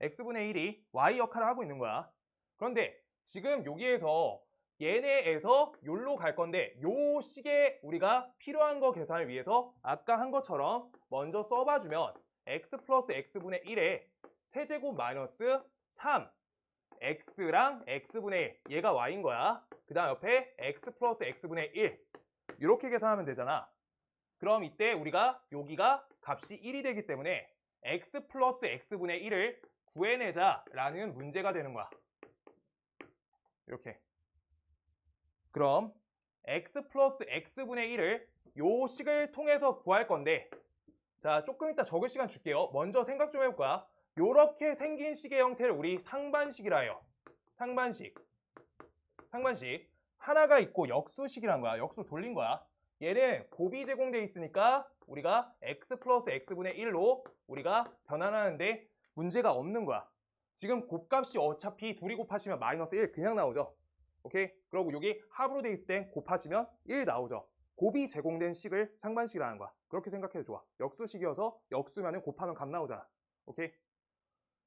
x분의 1이 y 역할을 하고 있는 거야. 그런데 지금 여기에서 얘네에서 요로 갈 건데 요 식에 우리가 필요한 거 계산을 위해서 아까 한 것처럼 먼저 써봐주면 x 플러스 x분의 1에 세제곱 마이너스 3 x랑 x분의 1 얘가 y인 거야. 그 다음 옆에 x 플러스 x분의 1 이렇게 계산하면 되잖아. 그럼 이때 우리가 여기가 값이 1이 되기 때문에 x 플러스 x분의 1을 구해내자라는 문제가 되는 거야. 이렇게. 그럼 x 플러스 x분의 1을 요 식을 통해서 구할 건데 자, 조금 이따 적을 시간 줄게요. 먼저 생각 좀 해볼 거야. 요렇게 생긴 식의 형태를 우리 상반식이라 해요. 상반식. 하나가 있고 역수식이란 거야. 역수 돌린 거야. 얘는 곱이 제공되어 있으니까 우리가 x 플러스 x분의 1로 우리가 변환하는데 문제가 없는 거야. 지금 곱값이 어차피 둘이 곱하시면 마이너스 1 그냥 나오죠. 오케이? 그리고 여기 합으로 돼 있을 땐 곱하시면 1 나오죠. 곱이 제공된 식을 상반식이라는 거야. 그렇게 생각해도 좋아. 역수식이어서 역수면은 곱하면 값 나오잖아. 오케이?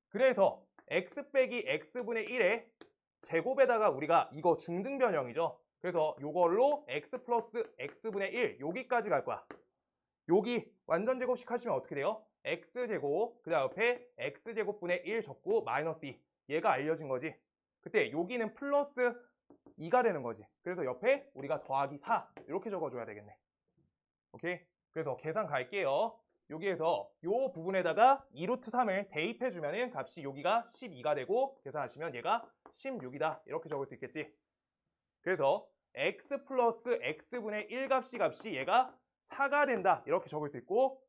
그래서 x 빼기 x분의 1의 제곱에다가 우리가 이거 중등 변형이죠. 그래서 요걸로 x 플러스 x분의 1 여기까지 갈 거야. 여기 완전 제곱식 하시면 어떻게 돼요? x제곱, 그 다음 옆에 x제곱분의 1 적고 마이너스 2. 얘가 알려진 거지. 그때 여기는 플러스 2가 되는 거지. 그래서 옆에 우리가 더하기 4 이렇게 적어줘야 되겠네. 오케이? 그래서 계산 갈게요. 여기에서 요 부분에다가 2루트 3을 대입해주면은 값이 여기가 12가 되고 계산하시면 얘가 16이다. 이렇게 적을 수 있겠지. 그래서 x 플러스 x분의 1 값이 얘가 4가 된다. 이렇게 적을 수 있고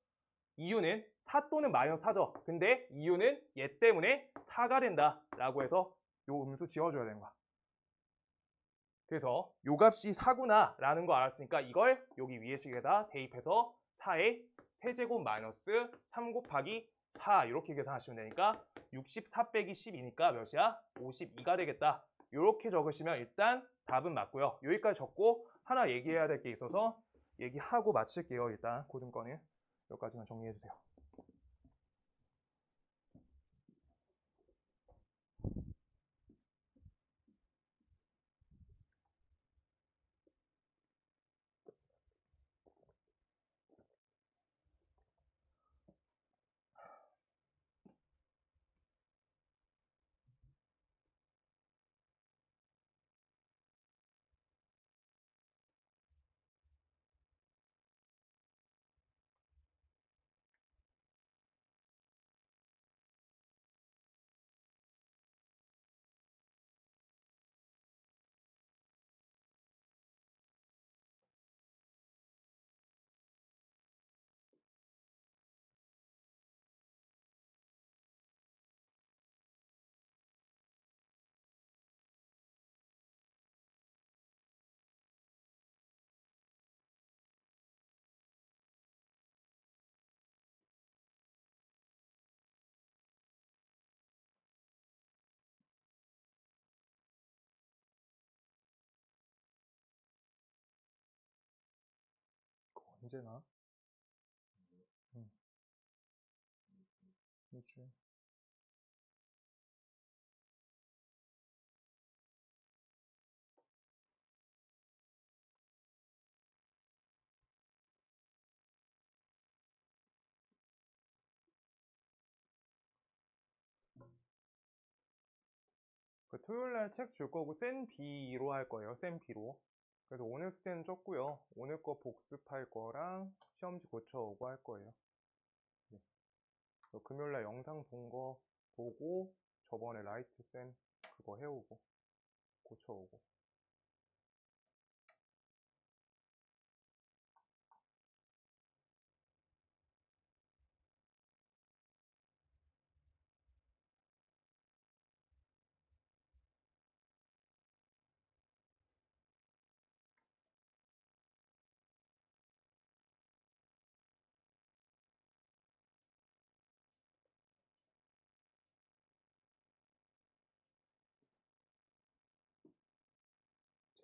이유는 4 또는 마이너스 4죠. 근데 이유는 얘 때문에 4가 된다. 라고 해서 요 음수 지워줘야 되는 거야. 그래서 요 값이 4구나 라는 거 알았으니까 이걸 여기 위에 식에다 대입해서 4의 세제곱 마이너스 3 곱하기 4 이렇게 계산하시면 되니까 64 빼기 12니까 몇이야? 52가 되겠다. 이렇게 적으시면 일단 답은 맞고요. 여기까지 적고 하나 얘기해야 될 게 있어서 얘기하고 마칠게요. 일단 고등거는 여기까지만 정리해주세요. 언제나? 일주일. 그 토요일날 책 줄 거고 센 B로 할 거예요. 센 B로. 그래서 오늘 숙제는 쪘고요. 오늘 거 복습할 거랑 시험지 고쳐오고 할 거예요. 네. 금요일날 영상 본 거 보고 저번에 라이트 센 그거 해오고 고쳐오고.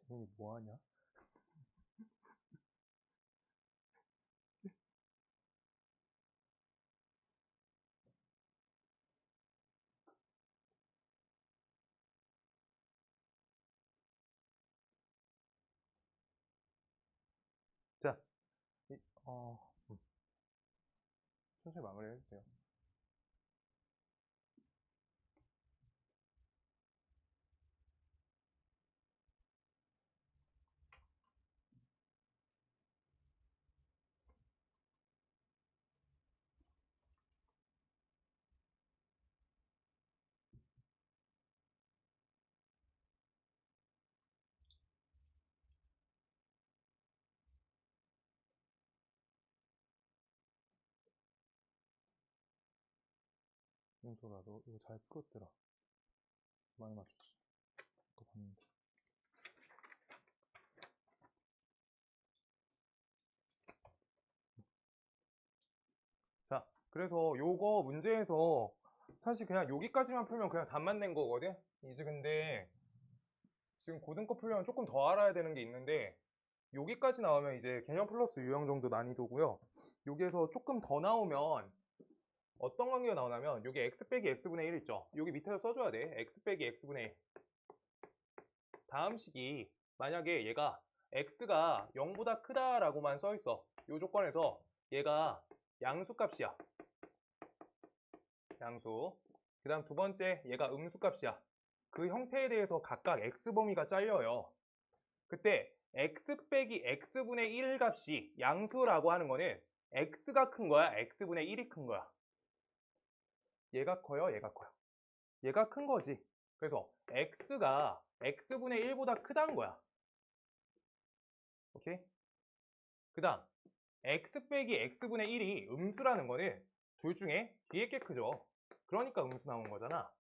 재민이 뭐하냐? 자, 이, 어, 음, 천천히 마무리 해주세요. 윤소라, 너 이거 잘 풀었더라. 많이 맞췄어. 그거 봤는데. 자, 그래서 요거 문제에서 사실 그냥 여기까지만 풀면 그냥 답만 낸 거거든? 이제 근데 지금 고등거 풀려면 조금 더 알아야 되는 게 있는데 여기까지 나오면 이제 개념 플러스 유형 정도 난이도고요. 여기에서 조금 더 나오면 어떤 관계가 나오냐면 여기 x 빼기 x분의 1 있죠? 여기 밑에서 써줘야 돼. x 빼기 x분의 1. 다음 식이 만약에 얘가 x가 0보다 크다라고만 써있어. 이 조건에서 얘가 양수값이야. 양수. 그 다음 두 번째 얘가 음수값이야. 그 형태에 대해서 각각 x범위가 잘려요. 그때 x 빼기 x분의 1 값이 양수라고 하는 거는 x가 큰 거야, x분의 1이 큰 거야. 얘가 커요, 얘가 커요. 얘가 큰 거지. 그래서 x가 x분의 1보다 크다는 거야. 오케이? 그 다음 x 빼기 x분의 1이 음수라는 거는 둘 중에 뒤에 게 크죠. 그러니까 음수 나온 거잖아.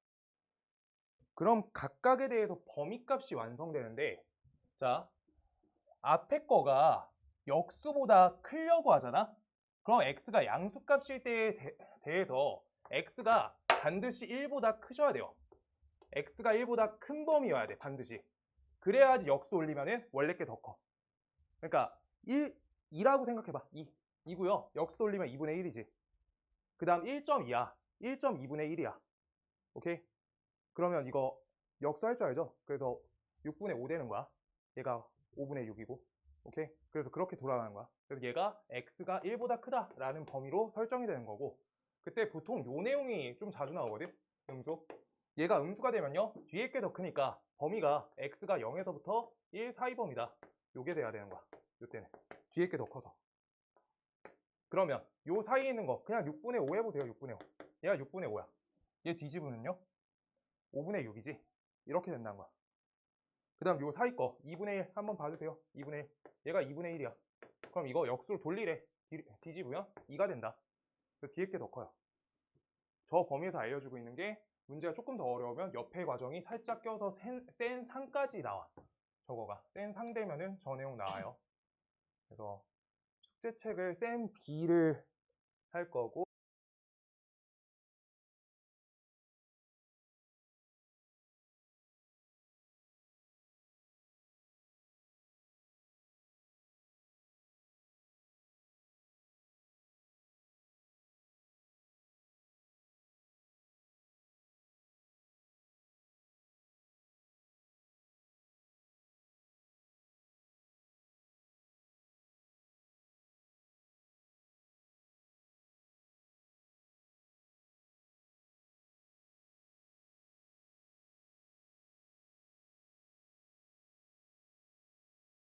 그럼 각각에 대해서 범위값이 완성되는데, 자, 앞에 거가 역수보다 크려고 하잖아? 그럼 x가 양수값일 때에 대해서 x가 반드시 1보다 크셔야 돼요. x가 1보다 큰 범위여야 돼, 반드시. 그래야지 역수 올리면은 원래 게 더 커. 그러니까 2라고 생각해봐. 2고요. 역수 올리면 2분의 1이지. 그 다음 1.2야. 1.2분의 1이야. 오케이? 그러면 이거 역수할 줄 알죠? 그래서 6분의 5 되는 거야. 얘가 5분의 6이고. 오케이? 그래서 그렇게 돌아가는 거야. 그래서 얘가 x가 1보다 크다라는 범위로 설정이 되는 거고, 그때 보통 요 내용이 좀 자주 나오거든? 음수. 얘가 음수가 되면요, 뒤에 게 더 크니까 범위가 x가 0에서부터 1 사이 범위다. 요게 돼야 되는 거야. 요때는 뒤에 게 더 커서. 그러면 요 사이에 있는 거 그냥 6분의 5 해보세요. 6분의 5. 얘가 6분의 5야. 얘 뒤집으면요 5분의 6이지. 이렇게 된다는 거야. 그 다음 요 사이 거 2분의 1 한번 봐주세요. 2분의 1. 얘가 2분의 1이야. 그럼 이거 역수로 돌리래. 뒤집으면 2가 된다. 그래서 뒤에 게 더 커요. 저 범위에서 알려주고 있는 게, 문제가 조금 더 어려우면 옆에 과정이 살짝 껴서 센 상까지 나와. 저거가 센 상 되면은 저 내용 나와요. 그래서 숙제책을 센 B를 할 거고,